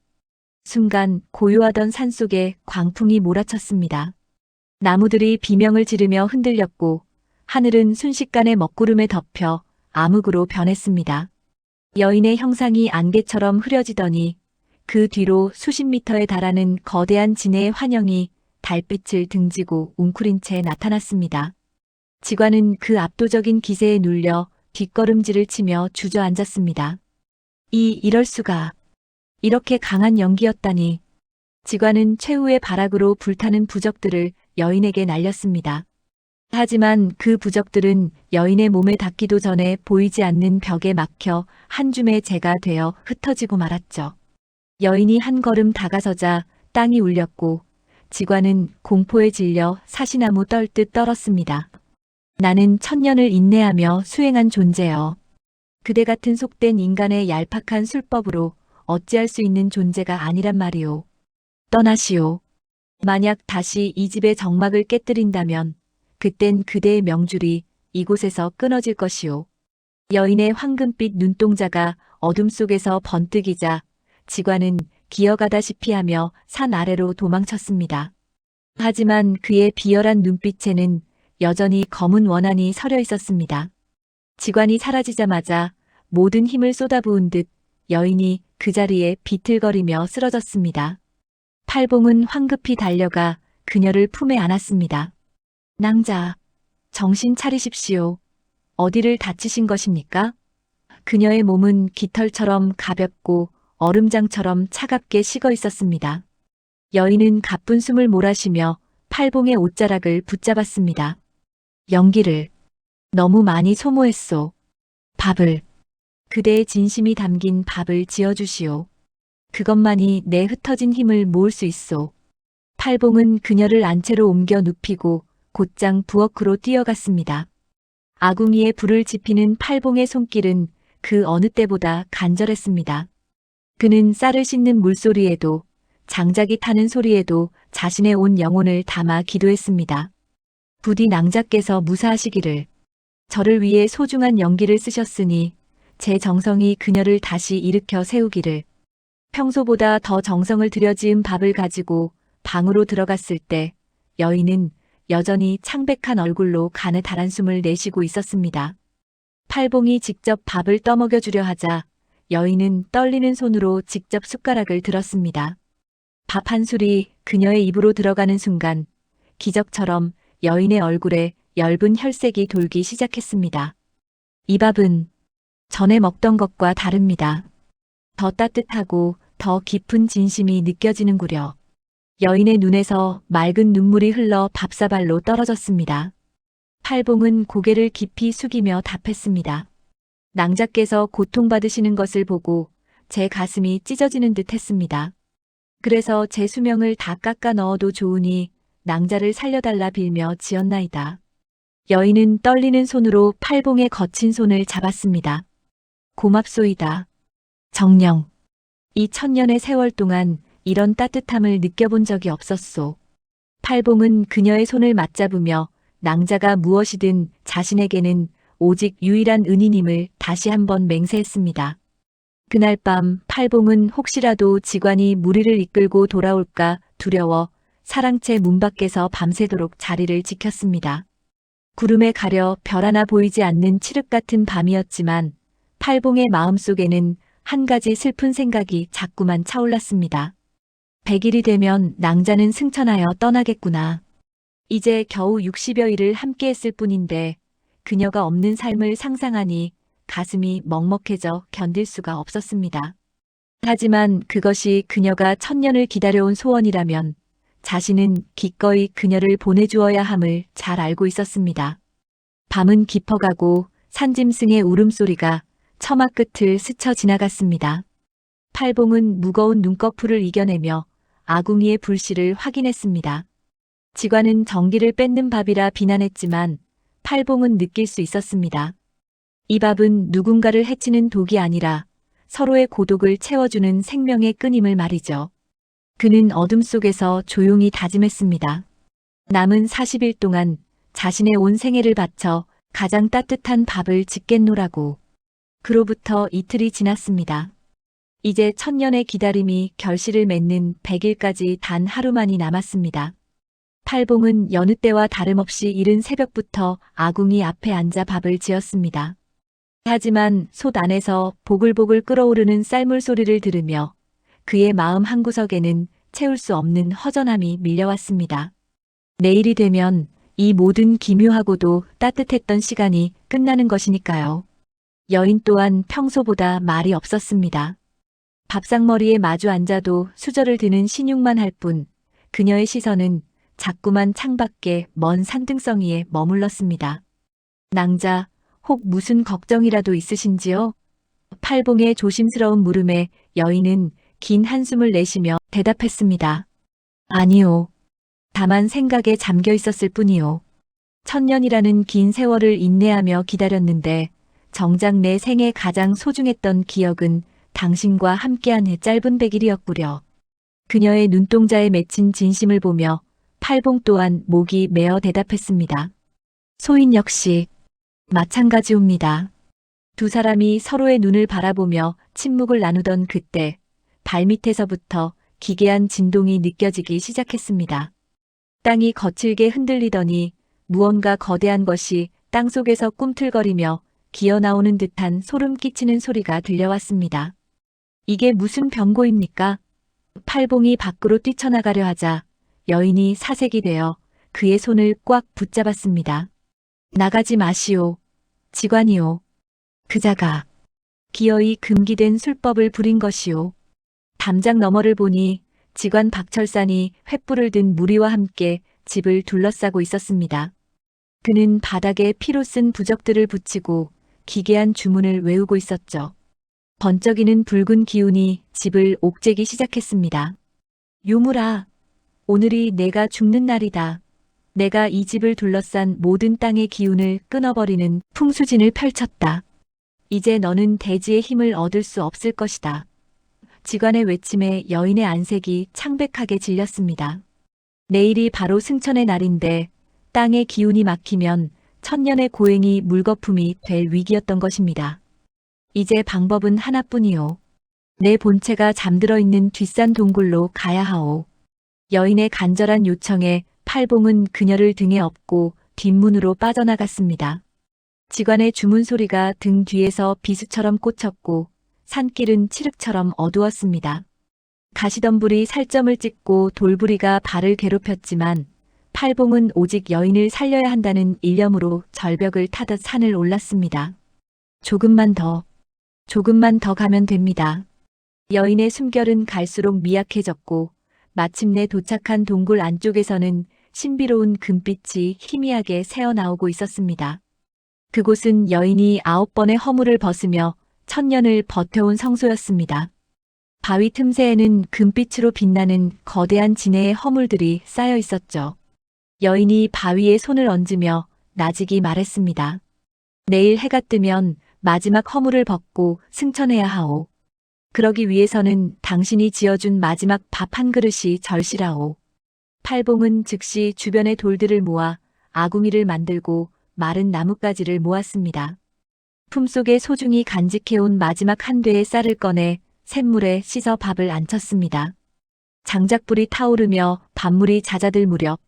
순간 고요하던 산속에 광풍이 몰아쳤습니다. 나무들이 비명을 지르며 흔들렸고 하늘은 순식간에 먹구름에 덮여 암흑으로 변했습니다. 여인의 형상이 안개처럼 흐려지더니 그 뒤로 수십 미터에 달하는 거대한 진해의 환영이 달빛을 등지고 웅크린 채 나타났습니다. 지관은 그 압도적인 기세에 눌려 뒷걸음질을 치며 주저앉았습니다. 이럴 수가. 이렇게 강한 연기였다니. 지관은 최후의 발악으로 불타는 부적들을 여인에게 날렸습니다. 하지만 그 부적들은 여인의 몸에 닿기도 전에 보이지 않는 벽에 막혀 한 줌의 재가 되어 흩어지고 말았죠. 여인이 한 걸음 다가서자 땅이 울렸고 지관은 공포에 질려 사시나무 떨듯 떨었습니다. 나는 천년을 인내하며 수행한 존재여. 그대 같은 속된 인간의 얄팍한 술법으로 어찌할 수 있는 존재가 아니란 말이오. 떠나시오. 만약 다시 이 집의 정막을 깨뜨린다면 그땐 그대의 명줄이 이곳에서 끊어질 것이오. 여인의 황금빛 눈동자가 어둠 속에서 번뜩이자 지관은 기어가다시피 하며 산 아래로 도망쳤습니다. 하지만 그의 비열한 눈빛에는 여전히 검은 원한이 서려 있었습니다. 지관이 사라지자마자 모든 힘을 쏟아부은 듯 여인이 그 자리에 비틀거리며 쓰러졌습니다. 팔봉은 황급히 달려가 그녀를 품에 안았습니다. 낭자, 정신 차리십시오. 어디를 다치신 것입니까? 그녀의 몸은 깃털처럼 가볍고 얼음장처럼 차갑게 식어 있었습니다. 여인은 가쁜 숨을 몰아쉬며 팔봉의 옷자락을 붙잡았습니다. 연기를 너무 많이 소모했소. 밥을, 그대의 진심이 담긴 밥을 지어주시오. 그것만이 내 흩어진 힘을 모을 수 있소. 팔봉은 그녀를 안채로 옮겨 눕히고 곧장 부엌으로 뛰어갔습니다. 아궁이에 불을 지피는 팔봉의 손길은 그 어느 때보다 간절했습니다. 그는 쌀을 씻는 물소리에도 장작이 타는 소리에도 자신의 온 영혼을 담아 기도했습니다. 부디 낭자께서 무사하시기를. 저를 위해 소중한 연기를 쓰셨으니 제 정성이 그녀를 다시 일으켜 세우기를. 평소보다 더 정성을 들여 지은 밥을 가지고 방으로 들어갔을 때 여인은 여전히 창백한 얼굴로 가느다란 한숨을 내쉬고 있었습니다. 팔봉이 직접 밥을 떠먹여 주려 하자 여인은 떨리는 손으로 직접 숟가락을 들었습니다. 밥 한 술이 그녀의 입으로 들어가는 순간 기적처럼 여인의 얼굴에 엷은 혈색이 돌기 시작했습니다. 이 밥은 전에 먹던 것과 다릅니다. 더 따뜻하고 더 깊은 진심이 느껴지는구려. 여인의 눈에서 맑은 눈물이 흘러 밥사발로 떨어졌습니다. 팔봉은 고개를 깊이 숙이며 답했습니다. 낭자께서 고통받으시는 것을 보고 제 가슴이 찢어지는 듯 했습니다. 그래서 제 수명을 다 깎아 넣어도 좋으니 낭자를 살려달라 빌며 지었나이다. 여인은 떨리는 손으로 팔봉의 거친 손을 잡았습니다. 고맙소이다. 정녕. 이 천년의 세월 동안 이런 따뜻함을 느껴본 적이 없었소. 팔봉은 그녀의 손을 맞잡으며 낭자가 무엇이든 자신에게는 오직 유일한 은인임을 다시 한번 맹세했습니다. 그날 밤 팔봉은 혹시라도 직관이 무리를 이끌고 돌아올까 두려워 사랑채 문 밖에서 밤새도록 자리를 지켰습니다. 구름에 가려 별 하나 보이지 않는 칠흑 같은 밤이었지만 팔봉의 마음속에는 한 가지 슬픈 생각이 자꾸만 차올랐습니다. 100일이 되면 낭자는 승천하여 떠나겠구나. 이제 겨우 60여일을 함께했을 뿐인데 그녀가 없는 삶을 상상하니 가슴이 먹먹해져 견딜 수가 없었습니다. 하지만 그것이 그녀가 천년을 기다려온 소원이라면 자신은 기꺼이 그녀를 보내주어야 함을 잘 알고 있었습니다. 밤은 깊어가고 산짐승의 울음소리가 처마 끝을 스쳐 지나갔습니다. 팔봉은 무거운 눈꺼풀을 이겨내며 아궁이의 불씨를 확인했습니다. 직관은 전기를 뺏는 밥이라 비난했지만 팔봉은 느낄 수 있었습니다. 이 밥은 누군가를 해치는 독이 아니라 서로의 고독을 채워주는 생명의 끈임을 말이죠. 그는 어둠 속에서 조용히 다짐했습니다. 남은 40일 동안 자신의 온 생애를 바쳐 가장 따뜻한 밥을 짓겠노라고. 그로부터 이틀이 지났습니다. 이제 천년의 기다림이 결실을 맺는 100일까지 단 하루만이 남았습니다. 팔봉은 여느 때와 다름없이 이른 새벽부터 아궁이 앞에 앉아 밥을 지었습니다. 하지만 솥 안에서 보글보글 끓어오르는 쌀물 소리를 들으며 그의 마음 한구석에는 채울 수 없는 허전함이 밀려왔습니다. 내일이 되면 이 모든 기묘하고도 따뜻했던 시간이 끝나는 것이니까요. 여인 또한 평소보다 말이 없었습니다. 밥상머리에 마주 앉아도 수저를 드는 신용만 할 뿐 그녀의 시선은 자꾸만 창밖에 먼 산등성이에 머물렀습니다. 낭자, 혹 무슨 걱정이라도 있으신지요? 팔봉의 조심스러운 물음에 여인은 긴 한숨을 내쉬며 대답했습니다. 아니요. 다만 생각에 잠겨 있었을 뿐이요. 천년이라는 긴 세월을 인내하며 기다렸는데 정작 내 생에 가장 소중했던 기억은 당신과 함께한 짧은 100일이었구려. 그녀의 눈동자에 맺힌 진심을 보며 팔봉 또한 목이 메어 대답했습니다. 소인 역시 마찬가지옵니다. 두 사람이 서로의 눈을 바라보며 침묵을 나누던 그때 발밑에서부터 기괴한 진동이 느껴지기 시작했습니다. 땅이 거칠게 흔들리더니 무언가 거대한 것이 땅속에서 꿈틀거리며 기어나오는 듯한 소름 끼치는 소리가 들려왔습니다. 이게 무슨 병고입니까? 팔봉이 밖으로 뛰쳐나가려 하자 여인이 사색이 되어 그의 손을 꽉 붙잡았습니다. 나가지 마시오. 직관이오. 그자가 기어이 금기된 술법을 부린 것이오. 담장 너머를 보니 직관 박철산이 횃불을 든 무리와 함께 집을 둘러싸고 있었습니다. 그는 바닥에 피로 쓴 부적들을 붙이고 기괴한 주문을 외우고 있었죠. 번쩍이는 붉은 기운이 집을 옥죄기 시작했습니다. 요물아, 오늘이 내가 죽는 날이다. 내가 이 집을 둘러싼 모든 땅의 기운을 끊어버리는 풍수진을 펼쳤다. 이제 너는 대지의 힘을 얻을 수 없을 것이다. 직관의 외침에 여인의 안색이 창백하게 질렸습니다. 내일이 바로 승천의 날인데 땅의 기운이 막히면 천년의 고행이 물거품이 될 위기였던 것입니다. 이제 방법은 하나뿐이오. 내 본체가 잠들어 있는 뒷산 동굴로 가야 하오. 여인의 간절한 요청에 팔봉은 그녀를 등에 업고 뒷문으로 빠져나갔습니다. 직관의 주문 소리가 등 뒤에서 비수처럼 꽂혔고 산길은 칠흑처럼 어두웠습니다. 가시덤불이 살점을 찍고 돌부리가 발을 괴롭혔지만 팔봉은 오직 여인을 살려야 한다는 일념으로 절벽을 타듯 산을 올랐습니다. 조금만 더 가면 됩니다. 여인의 숨결은 갈수록 미약해졌고 마침내 도착한 동굴 안쪽에서는 신비로운 금빛이 희미하게 새어나오고 있었습니다. 그곳은 여인이 9번의 허물을 벗으며 천년을 버텨온 성소였습니다. 바위 틈새에는 금빛으로 빛나는 거대한 진해의 허물들이 쌓여 있었죠. 여인이 바위에 손을 얹으며 나직이 말했습니다. 내일 해가 뜨면 마지막 허물을 벗고 승천해야 하오. 그러기 위해서는 당신이 지어준 마지막 밥 한 그릇이 절실하오. 팔봉은 즉시 주변의 돌들을 모아 아궁이를 만들고 마른 나뭇가지를 모았습니다. 품속에 소중히 간직해온 마지막 한 되의 쌀을 꺼내 샘물에 씻어 밥을 안쳤습니다. 장작불이 타오르며 밤물이 잦아들 무렵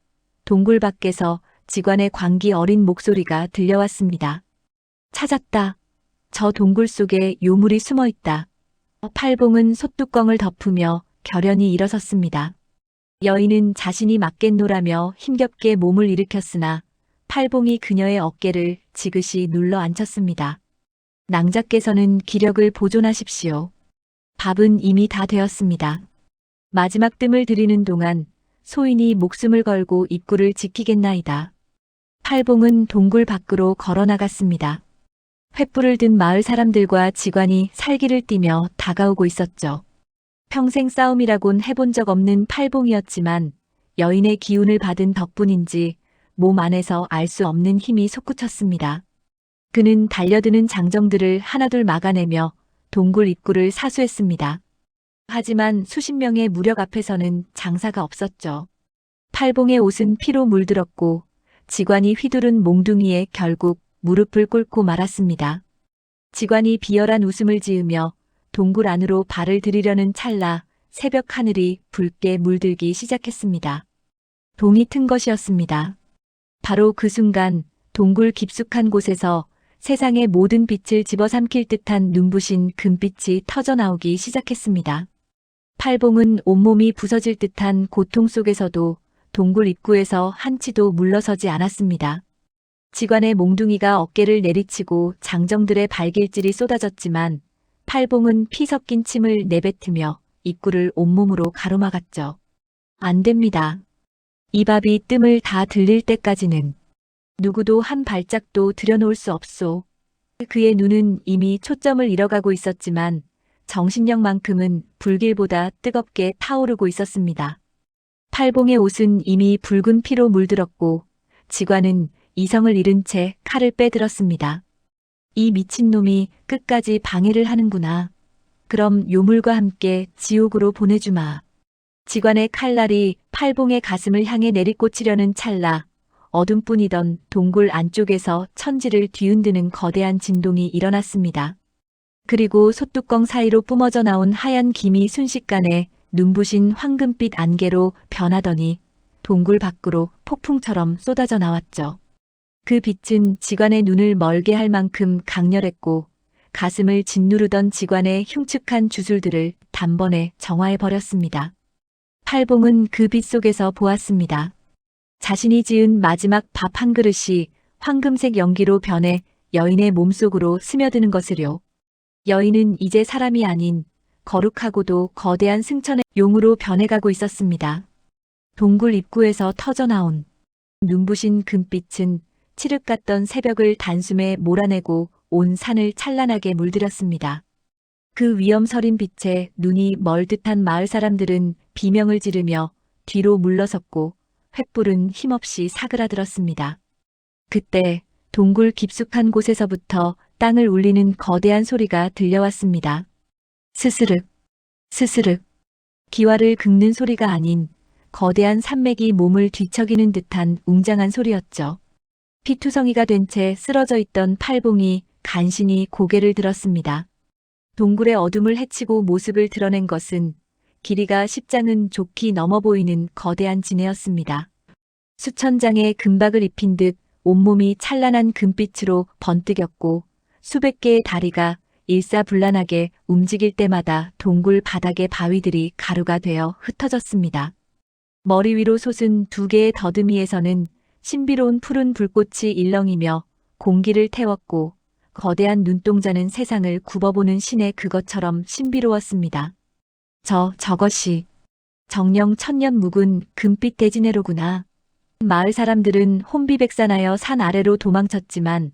동굴 밖에서 직관의 광기 어린 목소리가 들려왔습니다. 찾았다. 저 동굴 속에 요물이 숨어 있다. 팔봉은 솥뚜껑을 덮으며 결연히 일어섰습니다. 여인은 자신이 맞겠노라며 힘겹게 몸을 일으켰으나 팔봉이 그녀의 어깨를 지그시 눌러 앉혔습니다. 낭자께서는 기력을 보존하십시오. 밥은 이미 다 되었습니다. 마지막 뜸을 들이는 동안 소인이 목숨을 걸고 입구를 지키겠나이다. 팔봉은 동굴 밖으로 걸어나갔습니다. 횃불을 든 마을 사람들과 직관이 살기를 띠며 다가오고 있었죠. 평생 싸움이라곤 해본 적 없는 팔봉이었지만 여인의 기운을 받은 덕분인지 몸 안에서 알 수 없는 힘이 솟구쳤습니다. 그는 달려드는 장정들을 하나둘 막아내며 동굴 입구를 사수했습니다. 하지만 수십 명의 무력 앞에서는 장사가 없었죠. 팔봉의 옷은 피로 물들었고 직관이 휘두른 몽둥이에 결국 무릎을 꿇고 말았습니다. 직관이 비열한 웃음을 지으며 동굴 안으로 발을 들이려는 찰나 새벽 하늘이 붉게 물들기 시작했습니다. 동이 튼 것이었습니다. 바로 그 순간 동굴 깊숙한 곳에서 세상의 모든 빛을 집어삼킬 듯한 눈부신 금빛이 터져나오기 시작했습니다. 팔봉은 온몸이 부서질 듯한 고통 속에서도 동굴 입구에서 한치도 물러서지 않았습니다. 직관의 몽둥이가 어깨를 내리치고 장정들의 발길질이 쏟아졌지만 팔봉은 피 섞인 침을 내뱉으며 입구를 온몸으로 가로막았죠. 안 됩니다. 이 밥이 뜸을 다 들릴 때까지는 누구도 한 발짝도 들여놓을 수 없소. 그의 눈은 이미 초점을 잃어가고 있었지만 정신력만큼은 불길보다 뜨겁게 타오르고 있었습니다. 팔봉의 옷은 이미 붉은 피로 물들었고 직관은 이성을 잃은 채 칼을 빼들었습니다. 이 미친놈이 끝까지 방해를 하는구나. 그럼 요물과 함께 지옥으로 보내주마. 직관의 칼날이 팔봉의 가슴을 향해 내리꽂히려는 찰나 어둠뿐이던 동굴 안쪽에서 천지를 뒤흔드는 거대한 진동이 일어났습니다. 그리고 솥뚜껑 사이로 뿜어져 나온 하얀 김이 순식간에 눈부신 황금빛 안개로 변하더니 동굴 밖으로 폭풍처럼 쏟아져 나왔죠. 그 빛은 직관의 눈을 멀게 할 만큼 강렬했고 가슴을 짓누르던 직관의 흉측한 주술들을 단번에 정화해버렸습니다. 팔봉은 그 빛 속에서 보았습니다. 자신이 지은 마지막 밥 한 그릇이 황금색 연기로 변해 여인의 몸속으로 스며드는 것을요. 여인은 이제 사람이 아닌 거룩하고도 거대한 승천의 용으로 변해가고 있었습니다. 동굴 입구에서 터져나온 눈부신 금빛은 칠흑 같던 새벽을 단숨에 몰아내고 온 산을 찬란하게 물들였습니다. 그 위엄서린 빛에 눈이 멀 듯한 마을 사람들은 비명을 지르며 뒤로 물러섰고 횃불은 힘없이 사그라들었습니다. 그때 동굴 깊숙한 곳에서부터 땅을 울리는 거대한 소리가 들려왔습니다. 스스륵, 스스륵. 기와를 긁는 소리가 아닌 거대한 산맥이 몸을 뒤척이는 듯한 웅장한 소리였죠. 피투성이가 된 채 쓰러져 있던 팔봉이 간신히 고개를 들었습니다. 동굴의 어둠을 헤치고 모습을 드러낸 것은 길이가 10장은 좋게 넘어 보이는 거대한 지네였습니다. 수천 장의 금박을 입힌 듯 온몸이 찬란한 금빛으로 번뜩였고 수백 개의 다리가 일사불란하게 움직일 때마다 동굴 바닥의 바위들이 가루가 되어 흩어졌습니다. 머리 위로 솟은 두 개의 더듬이에서는 신비로운 푸른 불꽃이 일렁이며 공기를 태웠고 거대한 눈동자는 세상을 굽어보는 신의 그것처럼 신비로웠습니다. 저것이 정령 천년 묵은 금빛 대지네로구나. 마을 사람들은 혼비백산하여 산 아래로 도망쳤지만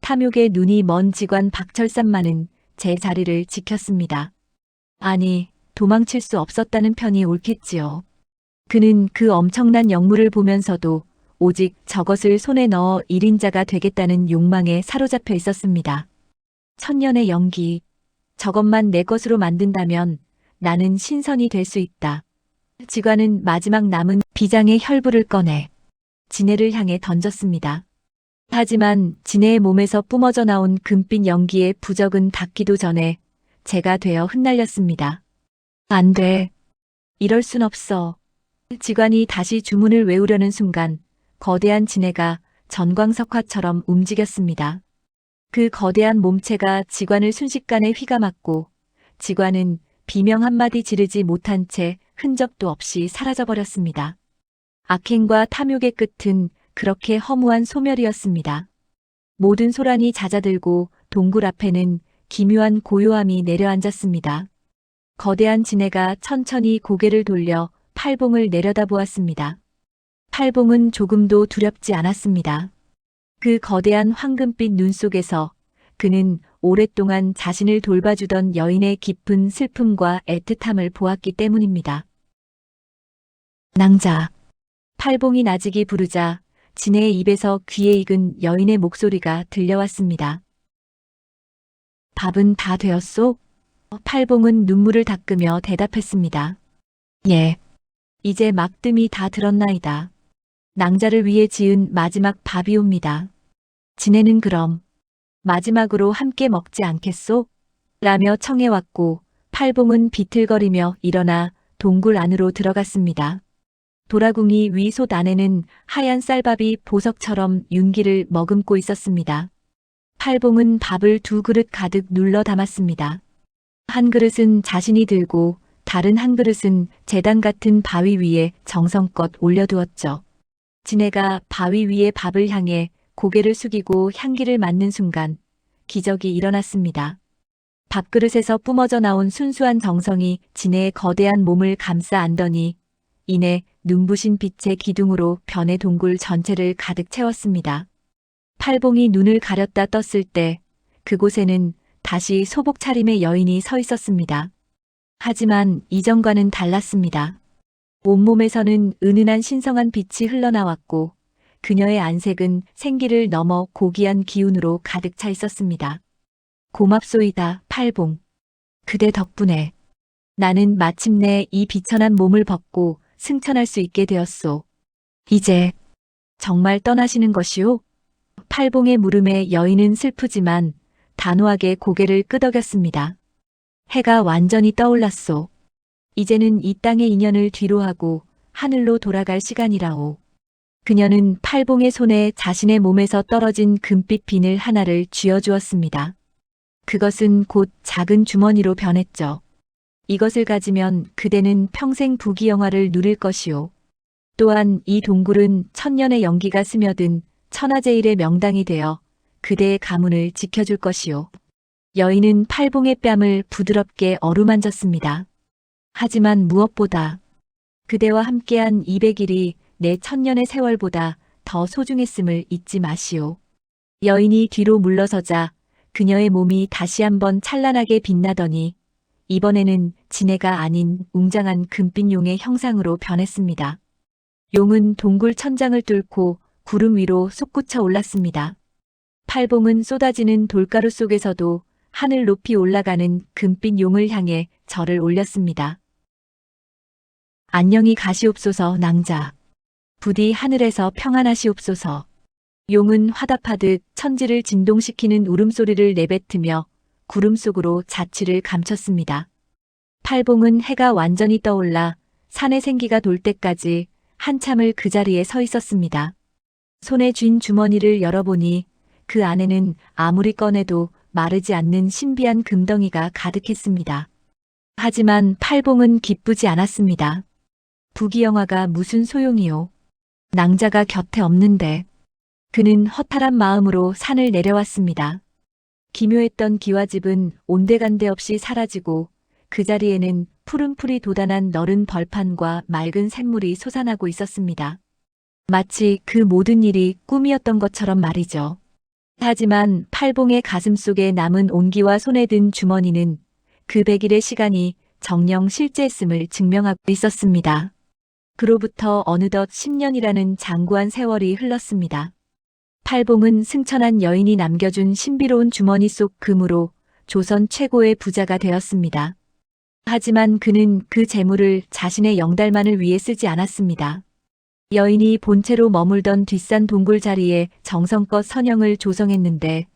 탐욕의 눈이 먼 직관 박철삼만은 제 자리를 지켰습니다. 아니, 도망칠 수 없었다는 편이 옳겠지요. 그는 그 엄청난 영물을 보면서도 오직 저것을 손에 넣어 1인자가 되겠다는 욕망에 사로잡혀 있었습니다. 천년의 연기, 저것만 내 것으로 만든다면 나는 신선이 될 수 있다. 직관은 마지막 남은 비장의 혈부를 꺼내 진해를 향해 던졌습니다. 하지만 진해의 몸에서 뿜어져 나온 금빛 연기의 부적은 닿기도 전에 제가 되어 흩날렸습니다. 안 돼. 이럴 순 없어. 지관이 다시 주문을 외우려는 순간 거대한 진해가 전광석화처럼 움직였습니다. 그 거대한 몸체가 지관을 순식간에 휘감았고 지관은 비명 한마디 지르지 못한 채 흔적도 없이 사라져버렸습니다. 악행과 탐욕의 끝은 그렇게 허무한 소멸이었습니다. 모든 소란이 잦아들고 동굴 앞에는 기묘한 고요함이 내려앉았습니다. 거대한 진해가 천천히 고개를 돌려 팔봉을 내려다보았습니다. 팔봉은 조금도 두렵지 않았습니다. 그 거대한 황금빛 눈 속에서 그는 오랫동안 자신을 돌봐주던 여인의 깊은 슬픔과 애틋함을 보았기 때문입니다. 낭자. 팔봉이 나직이 부르자 진해의 입에서 귀에 익은 여인의 목소리가 들려왔습니다. 밥은 다 되었소? 팔봉은 눈물을 닦으며 대답했습니다. 예. 이제 막뜸이 다 들었나이다. 낭자를 위해 지은 마지막 밥이옵니다. 진해는 그럼 마지막으로 함께 먹지 않겠소? 라며 청해왔고 팔봉은 비틀거리며 일어나 동굴 안으로 들어갔습니다. 도라궁이 위 솥 안에는 하얀 쌀밥이 보석처럼 윤기를 머금고 있었습니다. 팔봉은 밥을 2그릇 가득 눌러 담았습니다. 한 그릇은 자신이 들고 다른 한 그릇은 제단 같은 바위 위에 정성껏 올려두었죠. 진해가 바위 위에 밥을 향해 고개를 숙이고 향기를 맡는 순간 기적이 일어났습니다. 밥그릇에서 뿜어져 나온 순수한 정성이 진해의 거대한 몸을 감싸 안더니 이내 눈부신 빛의 기둥으로 변의 동굴 전체를 가득 채웠습니다. 팔봉이 눈을 가렸다 떴을 때 그곳에는 다시 소복 차림의 여인이 서 있었습니다. 하지만 이전과는 달랐습니다. 온몸에서는 은은한 신성한 빛이 흘러나왔고 그녀의 안색은 생기를 넘어 고귀한 기운으로 가득 차 있었습니다. 고맙소이다, 팔봉. 그대 덕분에 나는 마침내 이 비천한 몸을 벗고 승천할 수 있게 되었소. 이제 정말 떠나시는 것이오? 팔봉의 물음에 여인은 슬프지만 단호하게 고개를 끄덕였습니다. 해가 완전히 떠올랐소. 이제는 이 땅의 인연을 뒤로하고 하늘로 돌아갈 시간이라오. 그녀는 팔봉의 손에 자신의 몸에서 떨어진 금빛 비늘 하나를 쥐어주었습니다. 그것은 곧 작은 주머니로 변했죠. 이것을 가지면 그대는 평생 부귀영화를 누릴 것이오. 또한 이 동굴은 천년의 연기가 스며든 천하제일의 명당이 되어 그대의 가문을 지켜줄 것이오. 여인은 팔봉의 뺨을 부드럽게 어루만졌습니다. 하지만 무엇보다 그대와 함께한 200일이 내 천년의 세월보다 더 소중했음을 잊지 마시오. 여인이 뒤로 물러서자 그녀의 몸이 다시 한번 찬란하게 빛나더니 이번에는 진해가 아닌 웅장한 금빛 용의 형상으로 변했습니다. 용은 동굴 천장을 뚫고 구름 위로 솟구쳐 올랐습니다. 팔봉은 쏟아지는 돌가루 속에서도 하늘 높이 올라가는 금빛 용을 향해 절을 올렸습니다. 안녕히 가시옵소서 낭자. 부디 하늘에서 평안하시옵소서. 용은 화답하듯 천지를 진동시키는 울음소리를 내뱉으며 구름 속으로 자취를 감췄습니다. 팔봉은 해가 완전히 떠올라 산의 생기가 돌 때까지 한참을 그 자리에 서 있었습니다. 손에 쥔 주머니를 열어보니 그 안에는 아무리 꺼내도 마르지 않는 신비한 금덩이가 가득했습니다. 하지만 팔봉은 기쁘지 않았습니다. 부귀영화가 무슨 소용이요. 낭자가 곁에 없는데. 그는 허탈한 마음으로 산을 내려왔습니다. 기묘했던 기와집은 온데간데 없이 사라지고 그 자리에는 푸른 풀이 돋아난 너른 벌판과 맑은 샘물이 솟아나고 있었습니다. 마치 그 모든 일이 꿈이었던 것처럼 말이죠. 하지만 팔봉의 가슴속에 남은 온기와 손에 든 주머니는 그 100일의 시간이 정녕 실제했음을 증명하고 있었습니다. 그로부터 어느덧 10년이라는 장구한 세월이 흘렀습니다. 팔봉은 승천한 여인이 남겨준 신비로운 주머니 속 금으로 조선 최고의 부자가 되었습니다. 하지만 그는 그 재물을 자신의 영달만을 위해 쓰지 않았습니다. 여인이 본체로 머물던 뒷산 동굴 자리에 정성껏 선영을 조성했는데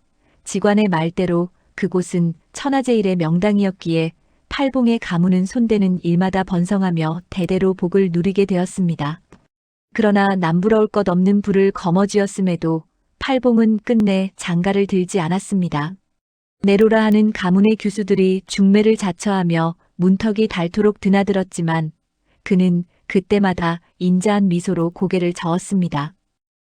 직관의 말대로 그곳은 천하제일의 명당이었기에 팔봉의 가문은 손대는 일마다 번성하며 대대로 복을 누리게 되었습니다. 그러나 남부러울 것 없는 불을 거머쥐었음에도 팔봉은 끝내 장가를 들지 않았습니다. 내로라 하는 가문의 규수들이 중매를 자처하며 문턱이 닳도록 드나들었지만 그는 그때마다 인자한 미소로 고개를 저었습니다.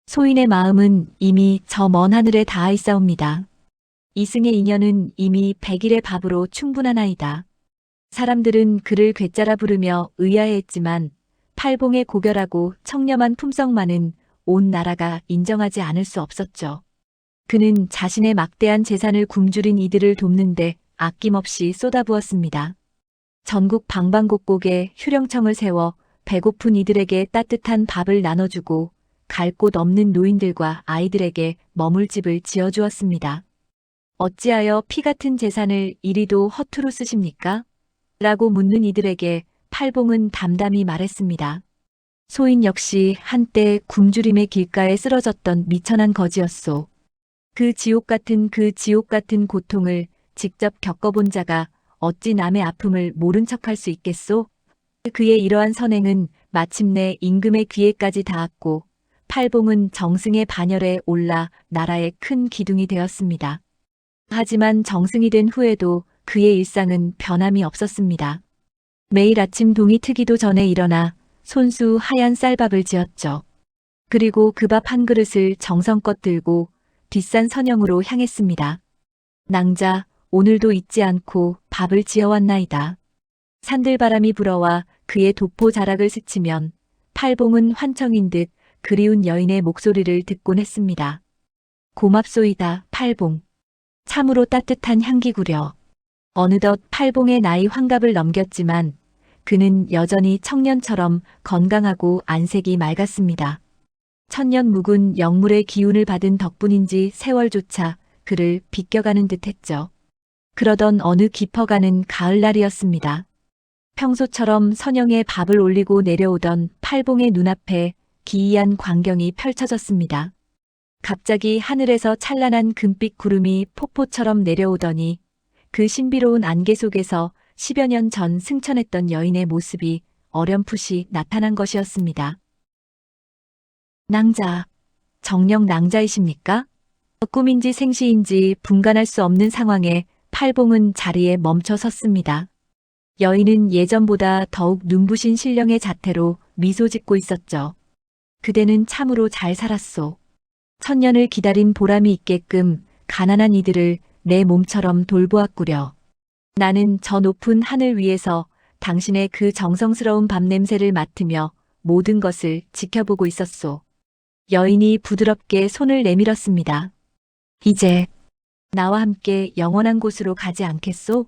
소인의 마음은 이미 저 먼 하늘에 닿아 있사옵니다. 이승의 인연은 이미 100일의 밥으로 충분하나이다. 사람들은 그를 괴짜라 부르며 의아해했지만 팔봉의 고결하고 청렴한 품성만은 온 나라가 인정하지 않을 수 없었죠. 그는 자신의 막대한 재산을 굶주린 이들을 돕는데 아낌없이 쏟아부었습니다. 전국 방방곡곡에 휴령청을 세워 배고픈 이들에게 따뜻한 밥을 나눠주고 갈 곳 없는 노인들과 아이들에게 머물 집을 지어주었습니다. 어찌하여 피 같은 재산을 이리도 허투루 쓰십니까? 라고 묻는 이들에게 팔봉은 담담히 말했습니다. 소인 역시 한때 굶주림의 길가에 쓰러졌던 미천한 거지였소. 그 지옥 같은 고통을 직접 겪어본 자가 어찌 남의 아픔을 모른 척할 수 있겠소? 그의 이러한 선행은 마침내 임금의 귀에까지 닿았고 팔봉은 정승의 반열에 올라 나라의 큰 기둥이 되었습니다. 하지만 정승이 된 후에도 그의 일상은 변함이 없었습니다. 매일 아침 동이 트기도 전에 일어나 손수 하얀 쌀밥을 지었죠. 그리고 그 밥 한 그릇을 정성껏 들고 뒷산 선영으로 향했습니다. 낭자, 오늘도 잊지 않고 밥을 지어왔나이다. 산들바람이 불어와 그의 도포 자락을 스치면 팔봉은 환청인 듯 그리운 여인의 목소리를 듣곤 했습니다. 고맙소이다, 팔봉. 참으로 따뜻한 향기구려. 어느덧 팔봉의 나이 환갑을 넘겼지만 그는 여전히 청년처럼 건강하고 안색이 맑았습니다. 천년 묵은 영물의 기운을 받은 덕분인지 세월조차 그를 비껴가는 듯했죠. 그러던 어느 깊어가는 가을날이었습니다. 평소처럼 선영에 밥을 올리고 내려오던 팔봉의 눈앞에 기이한 광경이 펼쳐졌습니다. 갑자기 하늘에서 찬란한 금빛 구름이 폭포처럼 내려오더니 그 신비로운 안개 속에서 10여 년 전 승천했던 여인의 모습이 어렴풋이 나타난 것이었습니다. 낭자, 정녕 낭자이십니까? 꿈인지 생시인지 분간할 수 없는 상황에 팔봉은 자리에 멈춰 섰습니다. 여인은 예전보다 더욱 눈부신 신령의 자태로 미소 짓고 있었죠. 그대는 참으로 잘 살았소. 천년을 기다린 보람이 있게끔 가난한 이들을 내 몸처럼 돌보았구려. 나는 저 높은 하늘 위에서 당신의 그 정성스러운 밥 냄새를 맡으며 모든 것을 지켜보고 있었소. 여인이 부드럽게 손을 내밀었습니다. 이제 나와 함께 영원한 곳으로 가지 않겠소?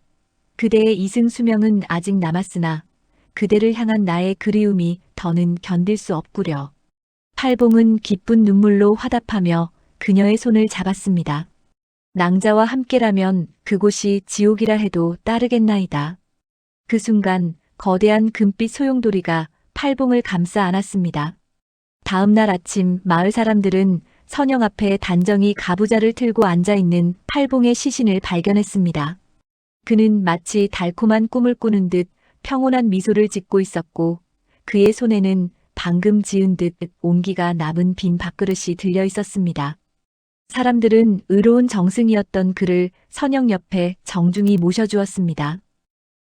그대의 이승 수명은 아직 남았으나 그대를 향한 나의 그리움이 더는 견딜 수 없구려. 팔봉은 기쁜 눈물로 화답하며 그녀의 손을 잡았습니다. 낭자와 함께라면 그곳이 지옥이라 해도 따르겠나이다. 그 순간 거대한 금빛 소용돌이가 팔봉을 감싸 안았습니다. 다음 날 아침 마을 사람들은 선영 앞에 단정히 가부좌를 틀고 앉아있는 팔봉의 시신을 발견했습니다. 그는 마치 달콤한 꿈을 꾸는 듯 평온한 미소를 짓고 있었고 그의 손에는 방금 지은 듯 온기가 남은 빈 밥그릇이 들려 있었습니다. 사람들은 의로운 정승이었던 그를 선영 옆에 정중히 모셔주었습니다.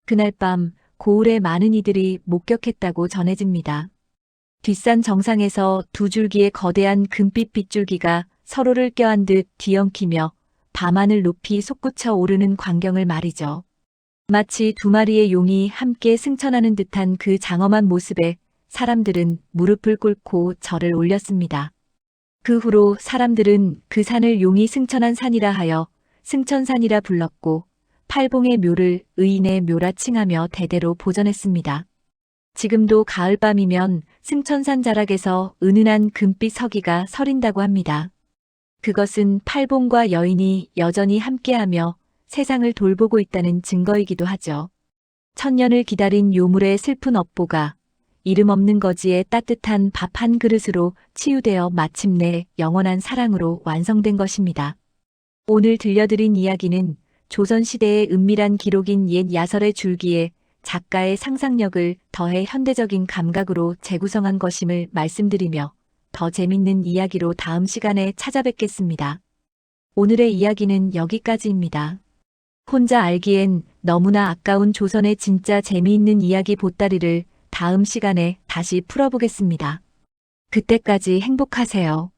그날 밤 고을의 많은 이들이 목격했다고 전해집니다. 뒷산 정상에서 두 줄기의 거대한 금빛 빗줄기가 서로를 껴안 듯 뒤엉키며 밤하늘 높이 솟구쳐 오르는 광경을 말이죠. 마치 두 마리의 용이 함께 승천하는 듯한 그 장엄한 모습에 사람들은 무릎을 꿇고 절을 올렸습니다. 그 후로 사람들은 그 산을 용이 승천한 산이라 하여 승천산이라 불렀고 팔봉의 묘를 의인의 묘라 칭하며 대대로 보존했습니다. 지금도 가을밤이면 승천산 자락에서 은은한 금빛 서기가 서린다고 합니다. 그것은 팔봉과 여인이 여전히 함께하며 세상을 돌보고 있다는 증거이기도 하죠. 천년을 기다린 요물의 슬픈 업보가 이름 없는 거지의 따뜻한 밥 한 그릇으로 치유되어 마침내 영원한 사랑으로 완성된 것입니다. 오늘 들려드린 이야기는 조선시대의 은밀한 기록인 옛 야설의 줄기에 작가의 상상력을 더해 현대적인 감각으로 재구성한 것임을 말씀드리며 더 재밌는 이야기로 다음 시간에 찾아뵙겠습니다. 오늘의 이야기는 여기까지입니다. 혼자 알기엔 너무나 아까운 조선의 진짜 재미있는 이야기 보따리를 다음 시간에 다시 풀어보겠습니다. 그때까지 행복하세요.